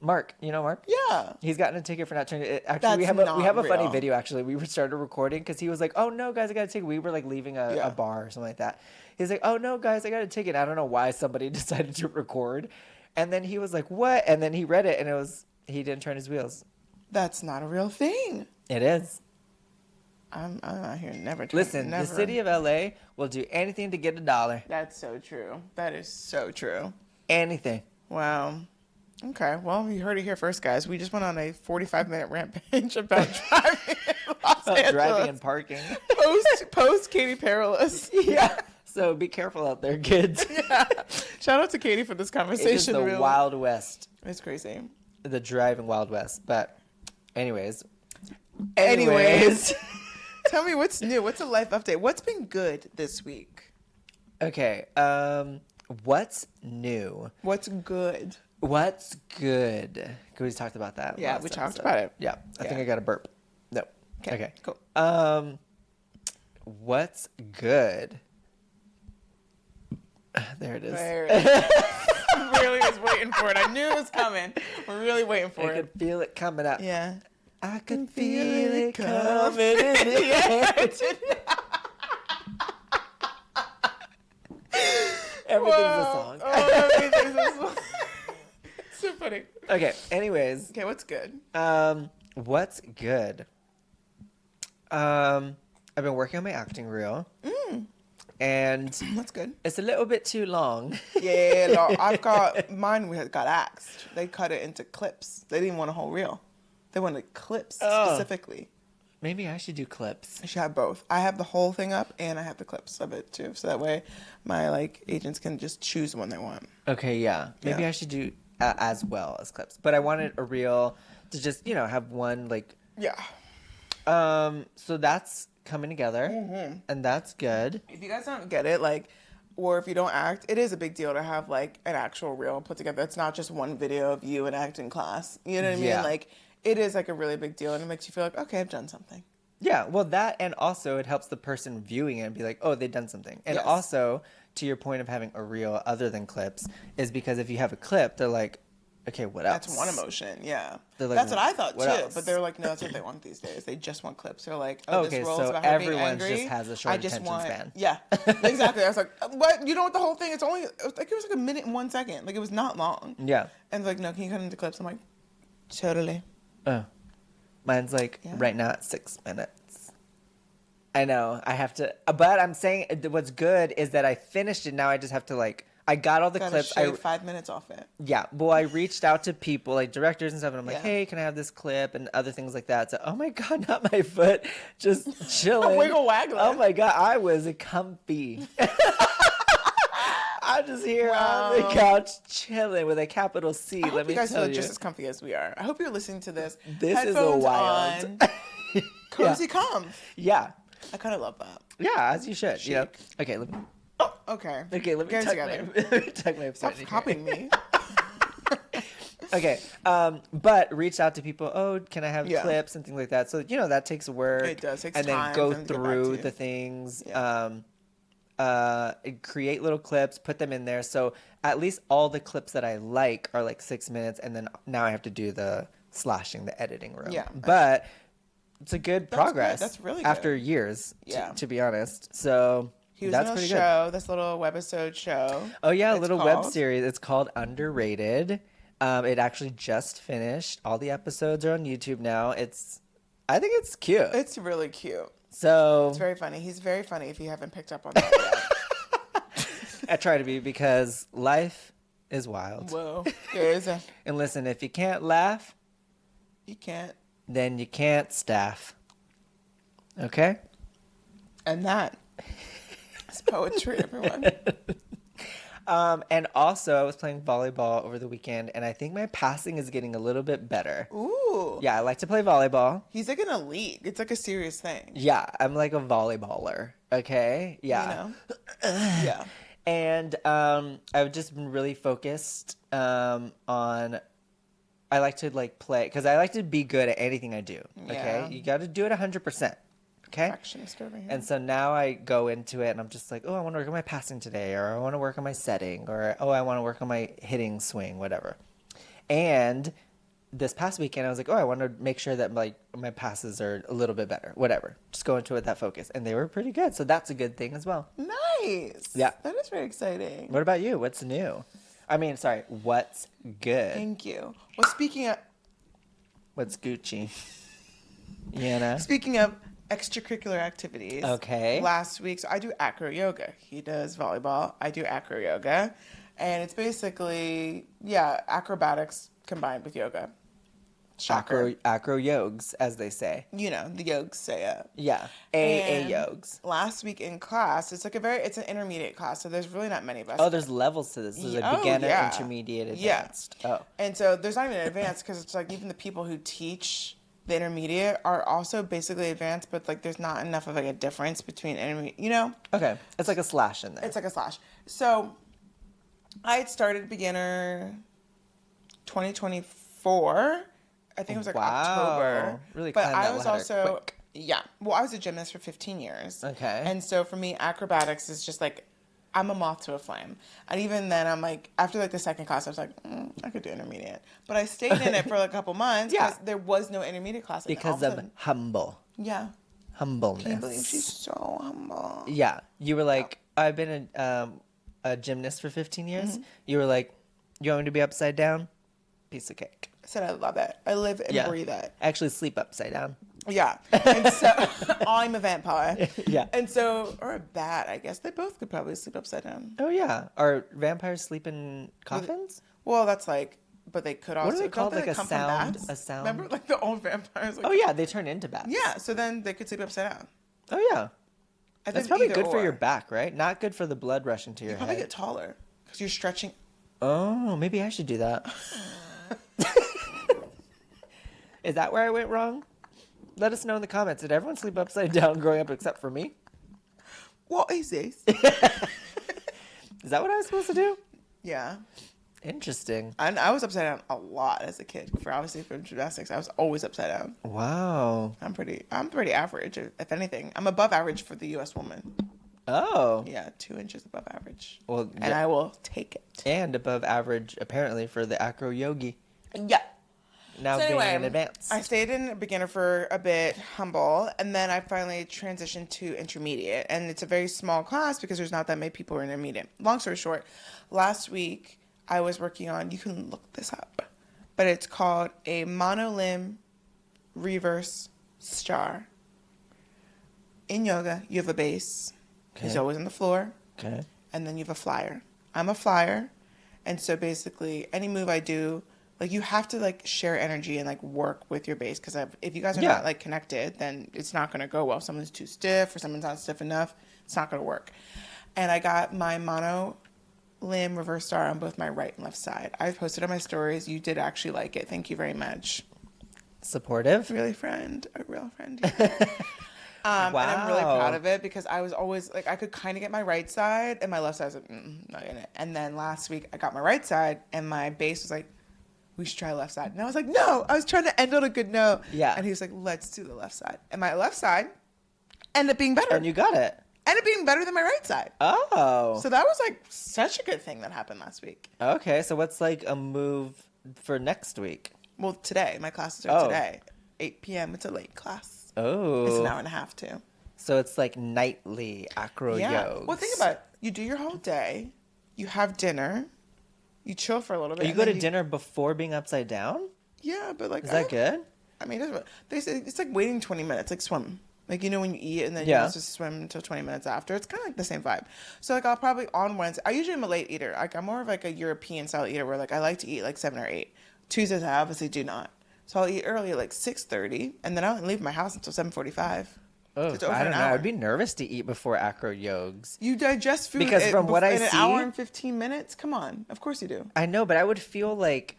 Speaker 1: Mark, you know Mark?
Speaker 2: Yeah.
Speaker 1: He's gotten a ticket for not turning it. Actually,
Speaker 2: That's
Speaker 1: we have a funny
Speaker 2: real.
Speaker 1: video. Actually, we started recording because he was like, "Oh no, guys, I got a ticket." We were like leaving a bar or something like that. He's like, "Oh no, guys, I got a ticket." I don't know why somebody decided to record, and then he was like, "What?" And then he read it, and he didn't turn his wheels.
Speaker 2: That's not a real thing.
Speaker 1: It is.
Speaker 2: I'm out here never.
Speaker 1: Listen, the city of LA will do anything to get $1.
Speaker 2: That's so true. That is so true.
Speaker 1: Anything.
Speaker 2: Wow. Okay, well, you heard it here first, guys. We just went on a 45-minute rampage about driving in Los Angeles.
Speaker 1: Driving and parking.
Speaker 2: Post Katie Perilous.
Speaker 1: Yeah. So be careful out there, kids.
Speaker 2: Yeah. Shout out to Katie for this conversation.
Speaker 1: It is the
Speaker 2: really.
Speaker 1: Wild West.
Speaker 2: It's crazy.
Speaker 1: The driving Wild West. But anyways.
Speaker 2: Tell me what's new. What's a life update? What's been good this week?
Speaker 1: Okay. What's new?
Speaker 2: What's good?
Speaker 1: What's good? We talked about that.
Speaker 2: Yeah, we talked about it.
Speaker 1: Yeah. I think I got a burp. No. Okay.
Speaker 2: Cool.
Speaker 1: What's good? There it is.
Speaker 2: I really was waiting for it. I knew it was coming. We're really waiting for
Speaker 1: I
Speaker 2: it.
Speaker 1: could feel it coming up.
Speaker 2: Yeah.
Speaker 1: I could feel it coming in the air. Everything's a song.
Speaker 2: Oh, everything's a song. So funny.
Speaker 1: Okay, anyways.
Speaker 2: Okay, what's good?
Speaker 1: What's good? I've been working on my acting reel. And
Speaker 2: That's good.
Speaker 1: it's a little bit too long.
Speaker 2: Yeah, no, I've got mine. We got axed. They cut it into clips. They didn't want a whole reel. They wanted clips specifically.
Speaker 1: Maybe I should do clips.
Speaker 2: I should have both. I have the whole thing up, and I have the clips of it too. So that way, my agents can just choose one they want.
Speaker 1: Okay, yeah. Maybe
Speaker 2: Yeah.
Speaker 1: I should do as well as clips. But I wanted a reel to just have one
Speaker 2: Yeah.
Speaker 1: So that's coming together, and that's good.
Speaker 2: If you guys don't get it, or if you don't act, it is a big deal to have an actual reel put together. It's not just one video of you in acting class. You know what I mean?
Speaker 1: Yeah.
Speaker 2: It is a really big deal, and it makes you feel like, okay, I've done something.
Speaker 1: Yeah, well, that, and also it helps the person viewing it and be like, oh, they've done something. And
Speaker 2: Yes.
Speaker 1: also, to your point of having a reel other than clips, is because if you have a clip, they're like, okay, what else?
Speaker 2: That's one emotion, yeah.
Speaker 1: They're like,
Speaker 2: That's what I thought
Speaker 1: what
Speaker 2: too.
Speaker 1: else?
Speaker 2: But they're like, no, that's what they want these days. They just want clips. They're like, oh,
Speaker 1: Okay,
Speaker 2: this role's
Speaker 1: so
Speaker 2: about her being
Speaker 1: everyone
Speaker 2: angry.
Speaker 1: just has a short
Speaker 2: I just
Speaker 1: attention
Speaker 2: want,
Speaker 1: span.
Speaker 2: Yeah, exactly. I was like, what? You know what? The whole thing. It was like a minute and 1 second. It was not long.
Speaker 1: Yeah.
Speaker 2: And they're like, no, can you cut into clips? I'm like, totally.
Speaker 1: Oh. Mine's
Speaker 2: Yeah.
Speaker 1: right now at 6 minutes. I know. I have to. But I'm saying what's good is that I finished it. Now I just have to I got all the
Speaker 2: Gotta
Speaker 1: clips.
Speaker 2: shave 5 minutes off it.
Speaker 1: Yeah. Well, I reached out to people directors and stuff, and I'm like,
Speaker 2: Yeah.
Speaker 1: hey, can I have this clip and other things like that? So, oh my God, not my foot, just chilling.
Speaker 2: Wiggle waggling.
Speaker 1: Oh my God, I was comfy. I'm just here on the couch chilling with a capital C.
Speaker 2: I hope
Speaker 1: Let me
Speaker 2: you guys
Speaker 1: tell
Speaker 2: feel
Speaker 1: you.
Speaker 2: just as comfy as we are. I hope you're listening to this.
Speaker 1: This is a
Speaker 2: Headphones
Speaker 1: wild.
Speaker 2: on, cozy comf.
Speaker 1: Yeah.
Speaker 2: I kind of love that.
Speaker 1: Yeah, as you should. You know?
Speaker 2: Chic.
Speaker 1: Okay, let me.
Speaker 2: Oh, okay.
Speaker 1: Okay, let me
Speaker 2: Get it
Speaker 1: tuck my,
Speaker 2: together.
Speaker 1: let me tuck my
Speaker 2: Stop
Speaker 1: foot in here.
Speaker 2: copying me.
Speaker 1: Okay, but reach out to people. Oh, can I have
Speaker 2: Yeah.
Speaker 1: clips and things like that? So that takes work.
Speaker 2: It does. Takes
Speaker 1: and then
Speaker 2: time
Speaker 1: go
Speaker 2: for them to get back
Speaker 1: through
Speaker 2: to you.
Speaker 1: the things.
Speaker 2: Yeah.
Speaker 1: Create little clips, put them in there. So at least all the clips that I like are 6 minutes, and then now I have to do the slashing, the editing room.
Speaker 2: Yeah.
Speaker 1: But it's a good progress.
Speaker 2: That's really good.
Speaker 1: After years.
Speaker 2: Yeah.
Speaker 1: To be honest. So
Speaker 2: He was
Speaker 1: that's
Speaker 2: in a
Speaker 1: pretty
Speaker 2: show, this little webisode show.
Speaker 1: Oh yeah, a
Speaker 2: It's
Speaker 1: little web
Speaker 2: called?
Speaker 1: series. It's called Underrated. It actually just finished. All the episodes are on YouTube now. I think it's cute.
Speaker 2: It's really cute.
Speaker 1: So
Speaker 2: It's very funny. He's very funny if you haven't picked up on that yet.
Speaker 1: I try to be because life is wild.
Speaker 2: Whoa. There is a...
Speaker 1: And listen, if you can't laugh,
Speaker 2: You can't.
Speaker 1: then you can't staff. Okay?
Speaker 2: And that is poetry, everyone.
Speaker 1: And also, I was playing volleyball over the weekend, and I think my passing is getting a little bit better.
Speaker 2: Ooh.
Speaker 1: Yeah, I like to play volleyball.
Speaker 2: He's in a league. It's a serious thing.
Speaker 1: Yeah, I'm like a volleyballer. Okay? Yeah.
Speaker 2: You know? Yeah.
Speaker 1: And I've just been really focused on. I like to play because I like to be good at anything I do. Okay,
Speaker 2: Yeah.
Speaker 1: you got to do it 100%. Okay.
Speaker 2: Perfectionist over here.
Speaker 1: And so now I go into it and I'm just like, oh, I want to work on my passing today, or I want to work on my setting, or oh, I want to work on my hitting swing, whatever. And this past weekend, I was like, oh, I want to make sure that my passes are a little bit better, whatever. Just go into it with that focus, and they were pretty good. So that's a good thing as well.
Speaker 2: Nice.
Speaker 1: Yeah.
Speaker 2: That is very exciting.
Speaker 1: What about you? What's new? I mean, sorry, what's good?
Speaker 2: Thank you. Well, speaking
Speaker 1: What's Gucci? Yana?
Speaker 2: of extracurricular activities.
Speaker 1: Okay.
Speaker 2: Last week, so I do acro yoga. He does volleyball. I do acro yoga. And it's basically, acrobatics combined with yoga. Shocker.
Speaker 1: Acro yogs, as they say.
Speaker 2: You know, the yogs say it.
Speaker 1: Yeah.
Speaker 2: And
Speaker 1: yogs.
Speaker 2: Last week in class, it's it's an intermediate class, so there's really not many of us.
Speaker 1: Oh, there's levels to this. There's a
Speaker 2: Oh,
Speaker 1: beginner,
Speaker 2: yeah.
Speaker 1: intermediate,
Speaker 2: Yeah.
Speaker 1: advanced. Oh.
Speaker 2: And so there's not even an advanced because it's even the people who teach the intermediate are also basically advanced, but there's not enough of a difference between intermediate, you know?
Speaker 1: Okay. It's like a slash in there.
Speaker 2: It's like a slash. So I had started beginner 2024. I think it was
Speaker 1: Wow.
Speaker 2: October.
Speaker 1: Really
Speaker 2: but
Speaker 1: climbed
Speaker 2: I
Speaker 1: that
Speaker 2: was
Speaker 1: ladder
Speaker 2: also
Speaker 1: quick.
Speaker 2: yeah. Well, I was a gymnast for 15 years.
Speaker 1: Okay.
Speaker 2: And so for me, acrobatics is just I'm a moth to a flame. And even then, I'm like, after like the second class, I was like, I could do intermediate. But I stayed in it for like a couple months because
Speaker 1: Yeah.
Speaker 2: there was no intermediate class. And
Speaker 1: Because
Speaker 2: all
Speaker 1: of
Speaker 2: sudden,
Speaker 1: humble.
Speaker 2: yeah.
Speaker 1: Humbleness.
Speaker 2: Can you believe she's so humble?
Speaker 1: Yeah. You were like, I've been a gymnast for 15 years. You were like, you want me to be upside down? Piece of cake.
Speaker 2: I said I love it. I live and breathe it.
Speaker 1: I actually sleep upside down.
Speaker 2: Yeah. And so I'm a vampire.
Speaker 1: Yeah.
Speaker 2: And so, or a bat, I guess. They both could probably sleep upside down.
Speaker 1: Oh, yeah. Are vampires sleep in coffins?
Speaker 2: Well, that's like, but they could also.
Speaker 1: What are they called?
Speaker 2: Don't
Speaker 1: Like a
Speaker 2: come from
Speaker 1: sound?
Speaker 2: bats?
Speaker 1: A sound?
Speaker 2: Remember, like the old vampires? Like,
Speaker 1: Oh, yeah. They turn into bats.
Speaker 2: yeah. So then they could sleep upside down.
Speaker 1: Oh, yeah.
Speaker 2: I
Speaker 1: That's
Speaker 2: think
Speaker 1: probably
Speaker 2: either
Speaker 1: good for
Speaker 2: or.
Speaker 1: your back, right? Not good for the blood rushing to your
Speaker 2: You probably
Speaker 1: head.
Speaker 2: get taller because you're stretching.
Speaker 1: Oh, maybe I should do that. Is that where I went wrong? Let us know in the comments. Did everyone sleep upside down growing up except for me?
Speaker 2: What is this?
Speaker 1: Is that what I was supposed to do?
Speaker 2: Yeah.
Speaker 1: Interesting.
Speaker 2: And I was upside down a lot as a kid. For obviously from gymnastics, I was always upside down.
Speaker 1: Wow.
Speaker 2: I'm pretty average, if anything. I'm above average for the U.S. woman.
Speaker 1: Oh.
Speaker 2: Yeah, 2 inches above average.
Speaker 1: Well,
Speaker 2: And I will take it.
Speaker 1: and above average, apparently, for the acro yogi.
Speaker 2: Yeah.
Speaker 1: Now
Speaker 2: So
Speaker 1: being
Speaker 2: anyway,
Speaker 1: in advance.
Speaker 2: I stayed in beginner for a bit, humble, and then I finally transitioned to intermediate. And it's a very small class because there's not that many people in intermediate. Long story short, last week I was working on, you can look this up, but it's called a monolimb reverse star. In yoga, you have a base.
Speaker 1: Okay.
Speaker 2: It's always on the floor.
Speaker 1: Okay.
Speaker 2: And then you have a flyer. I'm a flyer. And so basically any move I do, like you have to like share energy and like work with your base. Because if you guys are not like connected, then it's not going to go well. If someone's too stiff or someone's not stiff enough, it's not going to work. And I got my mono limb reverse star on both my right and left side. I posted on my stories. You did actually like it. Thank you very much.
Speaker 1: Supportive?
Speaker 2: Really a real friend. Yeah.
Speaker 1: Wow.
Speaker 2: And I'm really proud of it because I was always like, I could kind of get my right side and my left side was like, not in it. And then last week I got my right side and my base was like, we should try left side. And I was like, no, I was trying to end on a good note.
Speaker 1: Yeah.
Speaker 2: And he was like, let's do the left side. And my left side ended up being better.
Speaker 1: And you got it.
Speaker 2: Ended up being better than my right side.
Speaker 1: Oh.
Speaker 2: So that was like such a good thing that happened last week.
Speaker 1: Okay, so what's like a move for next week?
Speaker 2: Well, today, my classes are today. 8 p.m. It's a late class.
Speaker 1: Oh.
Speaker 2: It's an hour and a half too.
Speaker 1: So it's like nightly acro yoga.
Speaker 2: Well, think about it. You do your whole day. You have dinner. You chill for a little bit.
Speaker 1: You
Speaker 2: and
Speaker 1: go to
Speaker 2: then
Speaker 1: dinner before being upside down?
Speaker 2: Yeah, but like...
Speaker 1: Is that good?
Speaker 2: I mean, they say it's like waiting 20 minutes, like swim. Like, you know, when you eat and then you also swim until 20 minutes after. It's kind of like the same vibe. So, like, I'll probably on Wednesday... I usually am a late eater. Like, I'm more of like a European-style eater where, like, I like to eat like 7 or 8. Tuesdays, I obviously do not. So I'll eat early at like 6:30, and then I don't leave my house until 7:45.
Speaker 1: Oh,
Speaker 2: So it's over
Speaker 1: I don't
Speaker 2: an
Speaker 1: know.
Speaker 2: hour.
Speaker 1: I'd be nervous to eat before acro yogs.
Speaker 2: You digest food
Speaker 1: Because from what I
Speaker 2: in an
Speaker 1: see-
Speaker 2: hour and 15 minutes? Come on. Of course you do.
Speaker 1: I know, but I would feel like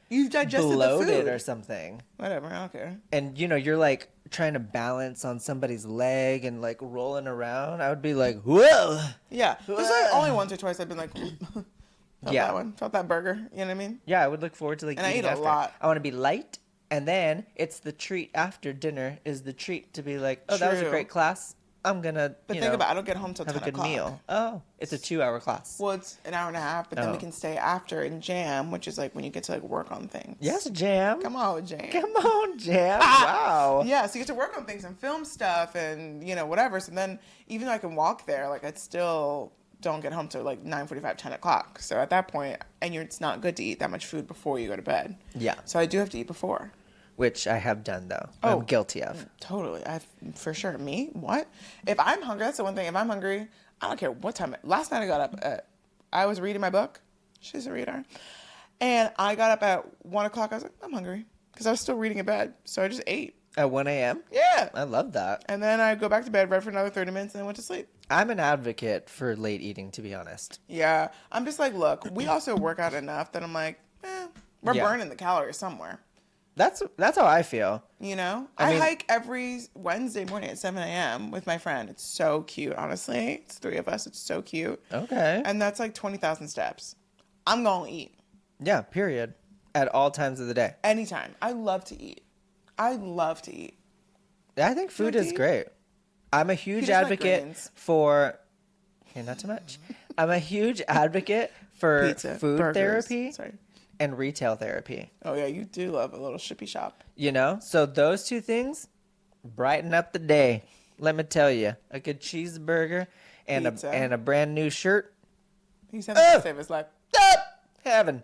Speaker 2: You've digested the
Speaker 1: bloated
Speaker 2: food.
Speaker 1: or something.
Speaker 2: Whatever, I don't care.
Speaker 1: And, you know, you're like trying to balance on somebody's leg and like rolling around. I would be like, whoa.
Speaker 2: Yeah. There's like only once or twice I've been like, felt
Speaker 1: Yeah.
Speaker 2: that one. Felt that burger. You know what I mean?
Speaker 1: Yeah, I would look forward to like
Speaker 2: And I
Speaker 1: eating
Speaker 2: eat a
Speaker 1: after.
Speaker 2: lot.
Speaker 1: I want to be light. And then it's the treat after dinner is the treat to be like, oh, that was a
Speaker 2: True.
Speaker 1: great class. I'm going to,
Speaker 2: But think about it. I don't get home till
Speaker 1: have
Speaker 2: 10
Speaker 1: a good
Speaker 2: o'clock.
Speaker 1: meal. Oh, it's a 2-hour class.
Speaker 2: Well, it's an hour and a half, but then we
Speaker 1: Oh.
Speaker 2: can stay after and jam, which is like when you get to like work on things.
Speaker 1: Yes, Jam.
Speaker 2: Come on, Jam.
Speaker 1: Come on, Jam. Wow.
Speaker 2: Yeah, so you get to work on things and film stuff and, you know, whatever. So then even though I can walk there, like I still don't get home till like 9:45, 10 o'clock. So at that point, it's not good to eat that much food before you go to bed.
Speaker 1: Yeah.
Speaker 2: So I do have to eat before.
Speaker 1: Which I have done, though.
Speaker 2: Oh.
Speaker 1: I'm guilty of.
Speaker 2: Totally. For sure. Me? What? If I'm hungry, that's the one thing. If I'm hungry, I don't care what time. Last night I got up I was reading my book. She's a reader. And I got up at 1 o'clock. I was like, I'm hungry. Because I was still reading in bed. So I just ate.
Speaker 1: At 1 a.m.?
Speaker 2: Yeah.
Speaker 1: I love that.
Speaker 2: And then I go back to bed, read for another 30 minutes, and then went to sleep.
Speaker 1: I'm an advocate for late eating, to be honest.
Speaker 2: Yeah. I'm just like, look, we also work out enough that I'm like, we're
Speaker 1: Yeah.
Speaker 2: burning the calories somewhere.
Speaker 1: That's how I feel.
Speaker 2: You know?
Speaker 1: I
Speaker 2: I
Speaker 1: mean-
Speaker 2: hike every Wednesday morning at 7 a.m. with my friend. It's so cute, honestly. It's 3 of us. It's so cute.
Speaker 1: Okay.
Speaker 2: And that's like 20,000 steps. I'm going to eat
Speaker 1: Yeah, period. At all times of the day.
Speaker 2: anytime. I love to eat. I love to eat.
Speaker 1: I think food
Speaker 2: like
Speaker 1: is
Speaker 2: to eat?
Speaker 1: great. I'm a huge
Speaker 2: doesn't like
Speaker 1: advocate
Speaker 2: greens.
Speaker 1: for... Okay, not too much. I'm a huge advocate for
Speaker 2: Pizza,
Speaker 1: food
Speaker 2: burgers.
Speaker 1: therapy
Speaker 2: Sorry.
Speaker 1: and retail therapy.
Speaker 2: Oh yeah, you do love a little shippy shop.
Speaker 1: You know? So those two things brighten up the day. Let me tell you. A good cheeseburger and
Speaker 2: Pizza.
Speaker 1: a brand new shirt.
Speaker 2: He's having the best day of his life.
Speaker 1: Heaven.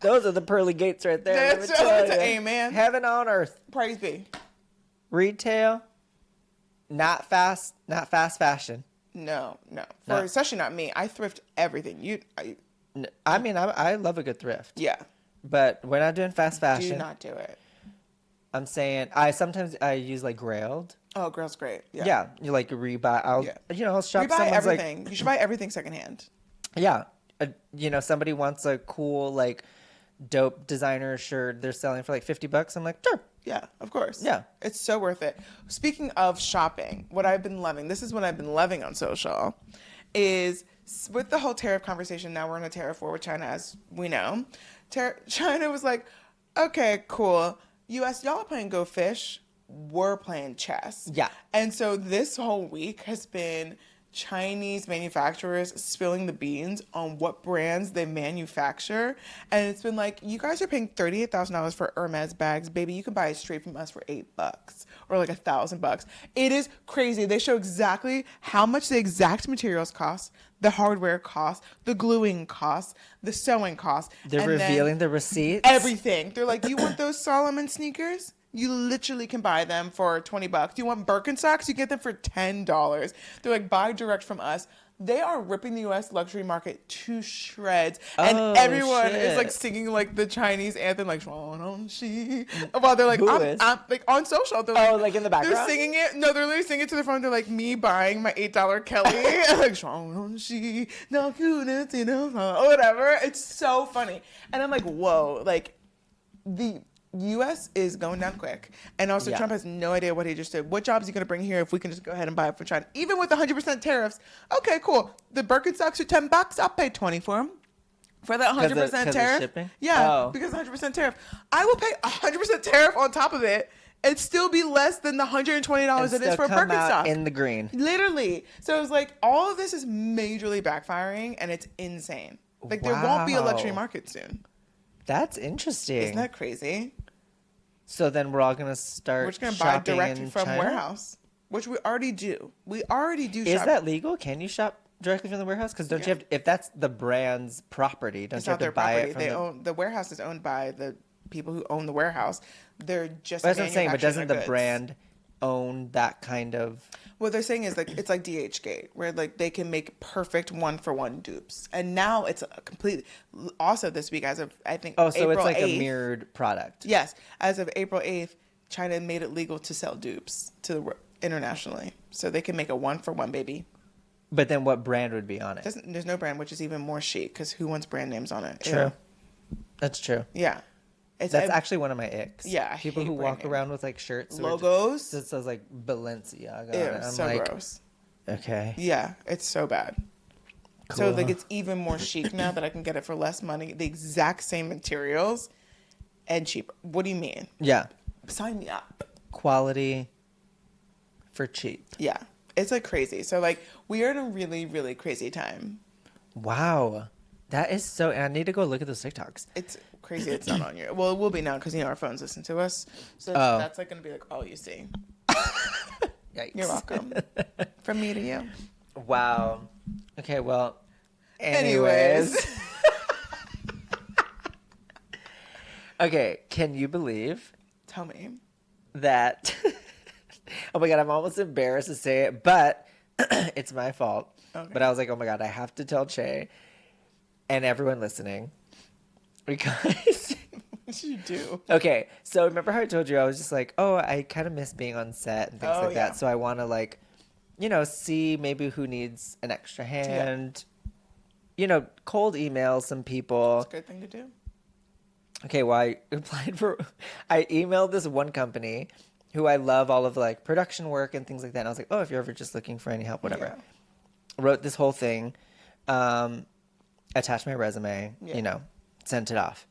Speaker 1: Those are the pearly gates right there. Let me
Speaker 2: That's
Speaker 1: tell ya.
Speaker 2: amen.
Speaker 1: Heaven on earth.
Speaker 2: Praise be.
Speaker 1: Retail, not fast fashion.
Speaker 2: No.
Speaker 1: No.
Speaker 2: Especially not me. I thrift everything.
Speaker 1: I mean, I love a good thrift.
Speaker 2: Yeah.
Speaker 1: But we're not doing fast fashion.
Speaker 2: Do not do it.
Speaker 1: I'm saying I use like Grailed.
Speaker 2: Oh, girl's great. Yeah.
Speaker 1: Yeah, you like rebuy. I'll shop.
Speaker 2: You buy
Speaker 1: Someone's
Speaker 2: everything. You should buy everything secondhand.
Speaker 1: yeah, somebody wants a cool like dope designer shirt. They're selling for like $50. I'm like, sure.
Speaker 2: Yeah, of course.
Speaker 1: Yeah.
Speaker 2: It's so worth it. Speaking of shopping, what I've been loving, this is what I've been loving on social, is with the whole tariff conversation. Now we're in a tariff war with China, as we know. China was like, okay, cool. U.S., y'all are playing Go Fish. We're playing chess.
Speaker 1: Yeah.
Speaker 2: And so this whole week has been Chinese manufacturers spilling the beans on what brands they manufacture. And it's been like, you guys are paying $38,000 for Hermes bags. Baby, you can buy it straight from us for $8 or like $1,000. It is crazy. They show exactly how much the exact materials cost, the hardware cost, the gluing cost, the sewing cost.
Speaker 1: They're revealing the receipts.
Speaker 2: Everything. They're like, you want those Solomon sneakers? You literally can buy them for $20. You want Birkenstocks? You get them for $10. They're like, buy direct from us. They are ripping the U.S. luxury market to shreds. And everyone is like singing like the Chinese anthem, like, Shi. While they're like, I'm like on social. They're like,
Speaker 1: like in the background?
Speaker 2: They're singing it. No, they're literally singing it to the phone. They're like, me buying my $8 Kelly. Like, Shi, no goodness, whatever. It's so funny. And I'm like, whoa, like the U.S. is going down quick. And also Trump has no idea what he just did. What jobs is he going to bring here if we can just go ahead and buy it from China? Even with 100% tariffs. Okay, cool. The Birkenstocks are $10. I'll pay 20 for them. For that 100% tariff.
Speaker 1: Shipping?
Speaker 2: Yeah, because 100% tariff. I will pay 100% tariff on top of it and still be less than the $120 it is for a Birkenstock.
Speaker 1: In the green.
Speaker 2: Literally. So it was like, all of this is majorly backfiring and it's insane. Like there won't be a luxury market soon.
Speaker 1: That's interesting.
Speaker 2: Isn't that crazy?
Speaker 1: So then we're all gonna start.
Speaker 2: We're just gonna buy direct from warehouse, which we already do. We already do.
Speaker 1: Is that legal? Can you shop directly from the warehouse? Because don't you have to, if that's the brand's property, don't you have to buy it from
Speaker 2: the warehouse is owned by the people who own the warehouse. They're just.
Speaker 1: That's what I'm saying. But doesn't the
Speaker 2: goods.
Speaker 1: brand own that kind of?
Speaker 2: What they're saying is like it's like DHgate, where like they can make perfect one-for-one dupes, and now it's a completely. Also, this week, as of I think,
Speaker 1: so
Speaker 2: April
Speaker 1: it's like
Speaker 2: 8th,
Speaker 1: a mirrored product.
Speaker 2: Yes, as of April 8th, China made it legal to sell dupes internationally, so they can make a one-for-one baby.
Speaker 1: But then, what brand would be on it?
Speaker 2: There's no brand, which is even more chic because who wants brand names on it?
Speaker 1: True, that's true.
Speaker 2: Yeah.
Speaker 1: That's actually one of my icks.
Speaker 2: Yeah,
Speaker 1: people who walk around with like shirts,
Speaker 2: logos.
Speaker 1: It says like Balenciaga.
Speaker 2: Ew, so like, gross.
Speaker 1: Okay.
Speaker 2: Yeah, it's so bad.
Speaker 1: Cool.
Speaker 2: So like it's even more chic now that I can get it for less money, the exact same materials, and cheaper. What do you mean?
Speaker 1: Yeah.
Speaker 2: Sign me up.
Speaker 1: Quality for cheap.
Speaker 2: Yeah, it's like crazy. So like we are in a really, really crazy time.
Speaker 1: Wow, that is so. And I need to go look at those TikToks.
Speaker 2: It's crazy. It's not on your. Well, it will be now because our phones listen to us. So that's like gonna be like all you see.
Speaker 1: Yikes.
Speaker 2: You're welcome. From me to you.
Speaker 1: Wow. Okay. Well. Anyways. Okay. Can you believe?
Speaker 2: Tell me.
Speaker 1: That. Oh my God! I'm almost embarrassed to say it, but it's my fault. Okay. But I was like, oh my God, I have to tell Che and everyone listening. Because
Speaker 2: you do.
Speaker 1: Okay, so remember how I told you I was just like, oh, I kind of miss being on set and things like that. So I want to like, see maybe who needs an extra hand. Yeah. Cold email some people.
Speaker 2: It's a good thing to do.
Speaker 1: Okay, well, I emailed this one company who I love all of like production work and things like that. And I was like, oh, if you're ever just looking for any help, whatever. Yeah. Wrote this whole thing, attached my resume, sent it off.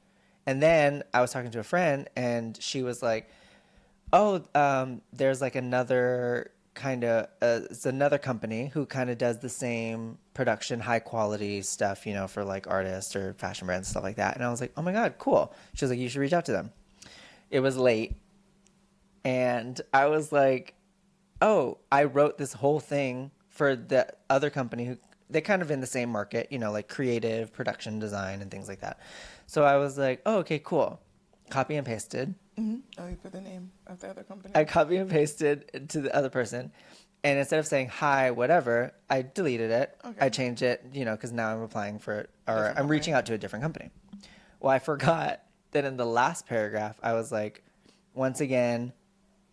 Speaker 1: And then I was talking to a friend and she was like, oh, there's like another kind of it's another company who kind of does the same production, high quality stuff, you know, for like artists or fashion brands, stuff like that. And I was like, oh my God, cool. She was like, you should reach out to them. It was late. And I was like, oh, I wrote this whole thing for the other company who they kind of in the same market, you know, like creative production design and things like that. So I was like, oh, okay, cool. Copy and pasted.
Speaker 2: Mm-hmm. Oh, you put the name of the other company.
Speaker 1: I copy and pasted to the other person. And instead of saying hi, whatever, I deleted it.
Speaker 2: Okay.
Speaker 1: I changed it, you know, because now I'm applying for it or
Speaker 2: Different
Speaker 1: I'm
Speaker 2: company.
Speaker 1: reaching out to a different company. Well, I forgot that in the last paragraph, I was like, once again,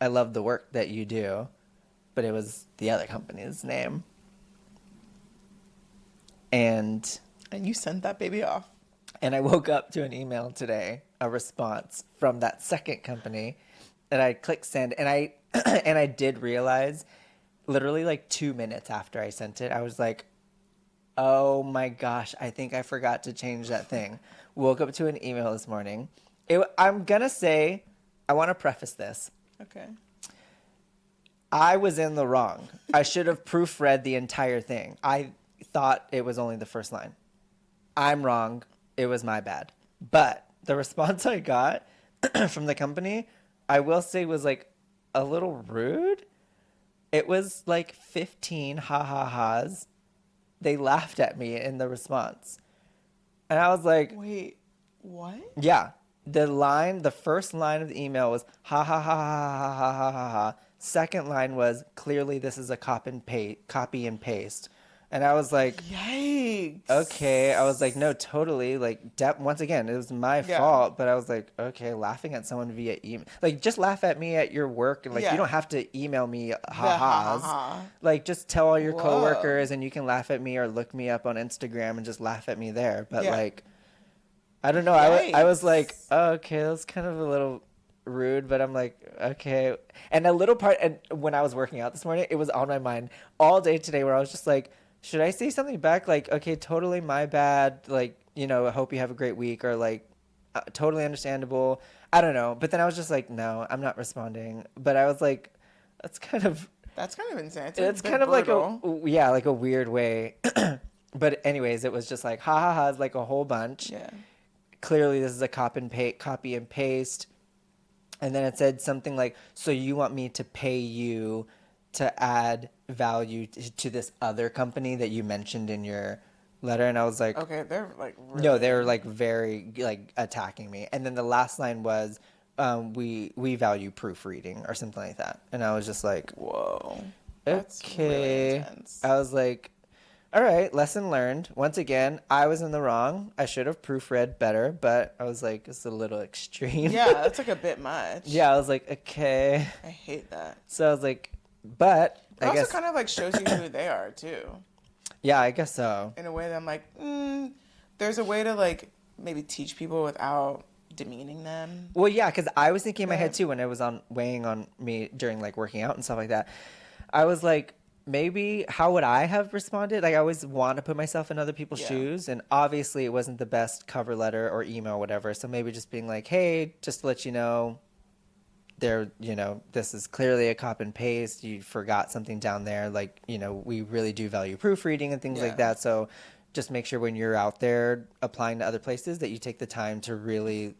Speaker 1: I love the work that you do, but it was the other company's name. And
Speaker 2: you sent that baby off.
Speaker 1: I woke up to an email today, a response from that second company, and I clicked send, and I and I did realize, literally like 2 minutes after I sent it, I was like, oh my gosh, I think I forgot to change that thing. Woke up to an email this morning. I'm gonna say, I want to preface this.
Speaker 2: Okay.
Speaker 1: I was in the wrong. I should have proofread the entire thing. I thought it was only the first line. I'm wrong. It was my bad. But the response I got from the company, I will say, was like a little rude. It was like 15 ha ha ha's. They laughed at me in the response. And I was like,
Speaker 2: Wait, what?
Speaker 1: yeah. The first line of the email was ha ha ha ha ha ha ha ha. Second line was clearly this is a copy and paste. And I was like,
Speaker 2: Yikes.
Speaker 1: okay. I was like, no, totally. Like, once again, it was my fault. But I was like, okay, laughing at someone via email. Like, just laugh at me at your work. Like,
Speaker 2: Yeah.
Speaker 1: you don't have to email me
Speaker 2: The
Speaker 1: ha-has.
Speaker 2: ha-ha.
Speaker 1: Like, just tell all your
Speaker 2: Whoa.
Speaker 1: coworkers and you can laugh at me or look me up on Instagram and just laugh at me there. But,
Speaker 2: Yeah.
Speaker 1: like, I don't know. I was
Speaker 2: Yikes.
Speaker 1: like, oh, okay, that's kind of a little rude, but I'm like, okay. And a little part, and when I was working out this morning, it was on my mind all day today where I was just like, should I say something back? Like, okay, totally my bad. Like, you know, I hope you have a great week, or like, totally understandable. I don't know. But then I was just like, no, I'm not responding. But I was like, that's kind of
Speaker 2: insane.
Speaker 1: it's kind of
Speaker 2: brutal.
Speaker 1: like yeah, like a weird way. But anyways, it was just like ha ha ha, like a whole bunch.
Speaker 2: Yeah.
Speaker 1: Clearly this is a copy and paste. And then it said something like, so you want me to pay you to add value to this other company that you mentioned in your letter? And I was like,
Speaker 2: Okay, they're like really...
Speaker 1: no, they're like very like attacking me. And then the last line was, we value proofreading or something like that. And I was just like,
Speaker 2: Whoa. That's
Speaker 1: okay.
Speaker 2: really intense.
Speaker 1: I was like, all right, lesson learned. Once again, I was in the wrong. I should have proofread better, but I was like, it's a little extreme.
Speaker 2: Yeah, that's like a bit much.
Speaker 1: Yeah, I was like, okay.
Speaker 2: I hate that.
Speaker 1: So I was like, but
Speaker 2: It
Speaker 1: I
Speaker 2: also
Speaker 1: guess,
Speaker 2: kind of like shows you who they are too.
Speaker 1: yeah, I guess so.
Speaker 2: In a way that I'm like, there's a way to like maybe teach people without demeaning them.
Speaker 1: Well, yeah, because I was thinking in my
Speaker 2: Yeah.
Speaker 1: head too when it was weighing on me during like working out and stuff like that. I was like, maybe how would I have responded? Like, I always want to put myself in other people's
Speaker 2: Yeah.
Speaker 1: shoes, and obviously it wasn't the best cover letter or email or whatever. So maybe just being like, hey, just to let you know, this is clearly a copy and paste. You forgot something down there. Like, we really do value proofreading and things
Speaker 2: Yeah.
Speaker 1: like that. So just make sure when you're out there applying to other places that you take the time to really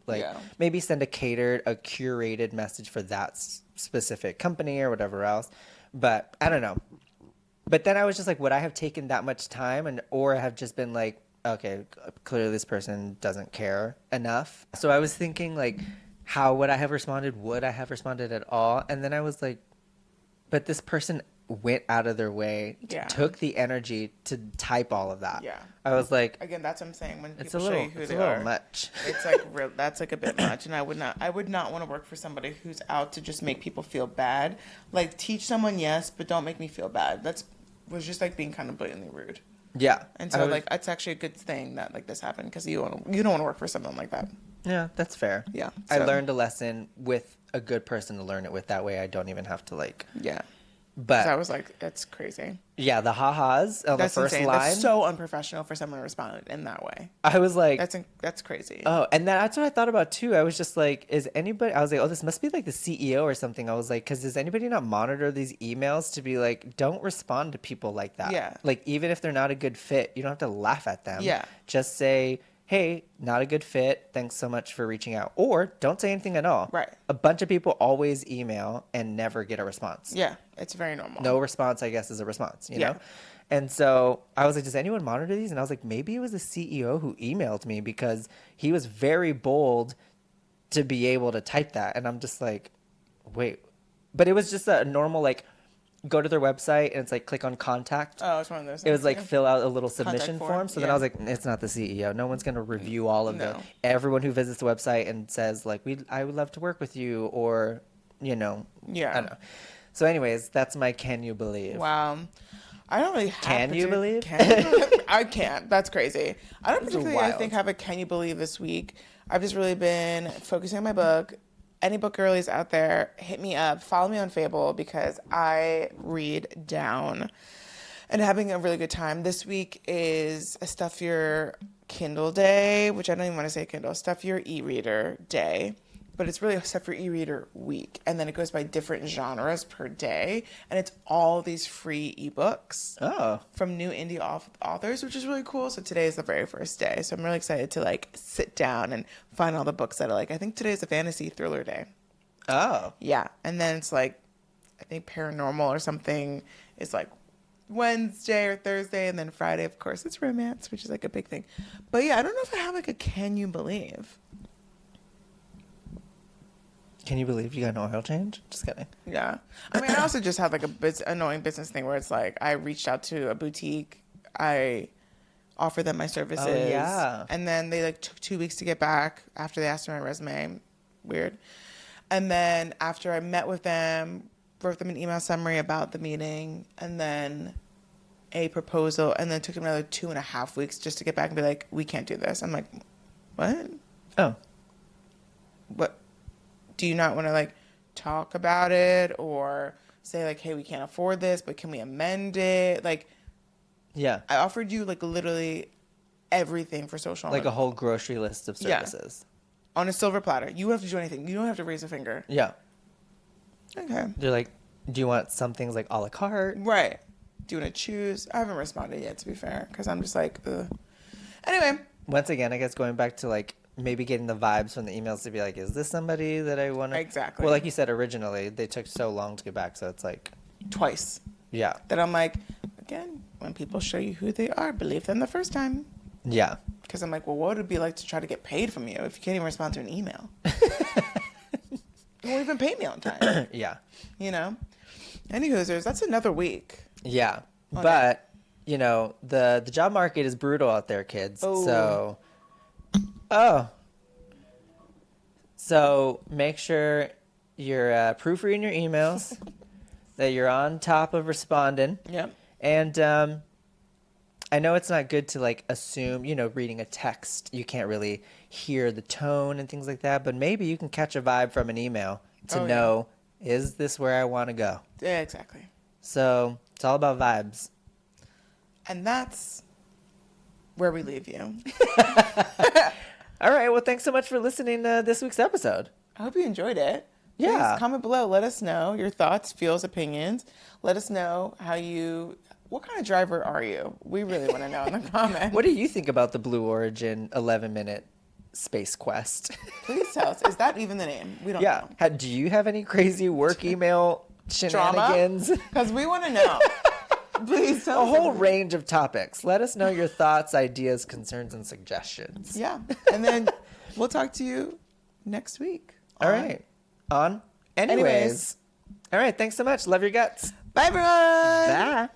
Speaker 1: maybe send a curated message for that specific company or whatever else. But I don't know. But then I was just like, would I have taken that much time or have just been like, okay, clearly this person doesn't care enough. So I was thinking like, how would I have responded? Would I have responded at all? And then I was like, but this person went out of their way, took the energy to type all of that.
Speaker 2: Yeah.
Speaker 1: I was like,
Speaker 2: Again, that's what I'm saying. When
Speaker 1: it's
Speaker 2: people show you who
Speaker 1: it's
Speaker 2: they
Speaker 1: a little
Speaker 2: are,
Speaker 1: much.
Speaker 2: it's like that's like a bit much. And I would not want to work for somebody who's out to just make people feel bad. Like, teach someone, yes, but don't make me feel bad. Was just like being kind of blatantly rude.
Speaker 1: Yeah.
Speaker 2: And so like it's actually a good thing that like this happened, because you don't want to work for someone like that.
Speaker 1: Yeah, that's fair.
Speaker 2: Yeah.
Speaker 1: I
Speaker 2: So-
Speaker 1: learned a lesson with a good person to learn it with. That way I don't even have to like
Speaker 2: Yeah.
Speaker 1: But
Speaker 2: I was like, that's crazy.
Speaker 1: yeah, the ha-has on
Speaker 2: That's
Speaker 1: the first
Speaker 2: insane.
Speaker 1: line.
Speaker 2: That's so unprofessional for someone to respond in that way.
Speaker 1: I was like,
Speaker 2: That's crazy.
Speaker 1: oh, and that's what I thought about too. I was just like, is anybody, I was like, oh, this must be like the CEO or something. I was like, because does anybody not monitor these emails to be like, don't respond to people like that?
Speaker 2: Yeah.
Speaker 1: Like, even if they're not a good fit, you don't have to laugh at them.
Speaker 2: Yeah.
Speaker 1: Just say, hey, not a good fit. Thanks so much for reaching out. Or don't say anything at all.
Speaker 2: Right.
Speaker 1: A bunch of people always email and never get a response.
Speaker 2: Yeah, it's very normal.
Speaker 1: No response, I guess, is a response, you
Speaker 2: Yeah.
Speaker 1: know? And so I was like, does anyone monitor these? And I was like, maybe it was the CEO who emailed me because he was very bold to be able to type that. And I'm just like, wait. But it was just a normal, like, go to their website and it's like, click on contact.
Speaker 2: Oh, it's one of those.
Speaker 1: It was
Speaker 2: things,
Speaker 1: like
Speaker 2: yeah.
Speaker 1: fill out a little submission
Speaker 2: form,
Speaker 1: form. So then
Speaker 2: yeah.
Speaker 1: I was like, it's not the CEO. No one's going to review all of
Speaker 2: No.
Speaker 1: everyone who visits the website and says like, I would love to work with you, or, you know,
Speaker 2: Yeah.
Speaker 1: I don't know. So anyways, that's my can you believe.
Speaker 2: Wow. I don't really have
Speaker 1: Can you believe?
Speaker 2: I can't. That's crazy. I don't
Speaker 1: Those are
Speaker 2: particularly, I
Speaker 1: wild.
Speaker 2: think, have a can you believe this week. I've just really been focusing on my book. Any book girlies out there, hit me up. Follow me on Fable because I read down and having a really good time. This week is a Stuff Your Kindle Day, which I don't even want to say Kindle, Stuff Your e-reader day. But it's really a Stuff Your e-reader week. And then it goes by different genres per day. And it's all these free ebooks
Speaker 1: Oh.
Speaker 2: from new indie authors, which is really cool. So today is the very first day. So I'm really excited to like sit down and find all the books that I like. I think today is a fantasy thriller day.
Speaker 1: Oh.
Speaker 2: Yeah. And then it's like, I think paranormal or something is like Wednesday or Thursday. And then Friday, of course, it's romance, which is like a big thing. But yeah, I don't know if I have like a can you believe.
Speaker 1: Can you believe you got an oil change? Just kidding.
Speaker 2: Yeah. I mean, I also just had like a annoying business thing where it's like I reached out to a boutique. I offered them my services.
Speaker 1: Oh, yeah.
Speaker 2: And then they like took 2 weeks to get back after they asked for my resume. Weird. And then after I met with them, wrote them an email summary about the meeting and then a proposal. And then it took them another 2.5 weeks just to get back and be like, we can't do this. I'm like, what?
Speaker 1: Oh.
Speaker 2: What? Do you not want to like talk about it or say like, hey, we can't afford this, but can we amend it? Like,
Speaker 1: Yeah.
Speaker 2: I offered you like literally everything for social.
Speaker 1: Like a whole grocery list of
Speaker 2: Yeah.
Speaker 1: services.
Speaker 2: On a silver platter. You don't have to do anything. You don't have to raise a finger.
Speaker 1: Yeah.
Speaker 2: Okay.
Speaker 1: They're like, do you want some things like a la carte?
Speaker 2: Right. Do you want to choose? I haven't responded yet, to be fair, because I'm just like, ugh. Anyway.
Speaker 1: Once again, I guess going back to like maybe getting the vibes from the emails to be like, is this somebody that I want to?
Speaker 2: Exactly.
Speaker 1: Well, like you said originally, they took so long to get back. So it's like,
Speaker 2: Twice.
Speaker 1: yeah.
Speaker 2: That I'm like, again, when people show you who they are, believe them the first time.
Speaker 1: Yeah.
Speaker 2: Because I'm like, well, what would it be like to try to get paid from you if you can't even respond to an email? You won't even pay me on time.
Speaker 1: Yeah.
Speaker 2: You know? Anywho, that's another week.
Speaker 1: Yeah.
Speaker 2: Okay.
Speaker 1: But, you know, the job market is brutal out there, kids.
Speaker 2: Oh.
Speaker 1: So make sure you're proofreading your emails, that you're on top of responding.
Speaker 2: Yep.
Speaker 1: And I know it's not good to like assume, you know, reading a text, you can't really hear the tone and things like that, but maybe you can catch a vibe from an email to
Speaker 2: Oh, yeah.
Speaker 1: know, is this where I want to go?
Speaker 2: Yeah, exactly.
Speaker 1: So it's all about vibes.
Speaker 2: And that's where we leave you.
Speaker 1: All right. Well, thanks so much for listening to this week's episode.
Speaker 2: I hope you enjoyed it.
Speaker 1: Yeah.
Speaker 2: Please comment below. Let us know your thoughts, feels, opinions. Let us know what kind of driver are you? We really want to know in the comments.
Speaker 1: What do you think about the Blue Origin 11-minute space quest?
Speaker 2: Please tell us. Is that even the name? We don't know.
Speaker 1: Do you have any crazy work email shenanigans?
Speaker 2: Because we want to know. Please tell
Speaker 1: A
Speaker 2: us.
Speaker 1: whole
Speaker 2: everything.
Speaker 1: range of topics. Let us know your thoughts, ideas, concerns, and suggestions.
Speaker 2: Yeah. And then we'll talk to you next week.
Speaker 1: All right. On?
Speaker 2: Anyways.
Speaker 1: All right. Thanks so much. Love your guts.
Speaker 2: Bye, everyone.
Speaker 1: Bye.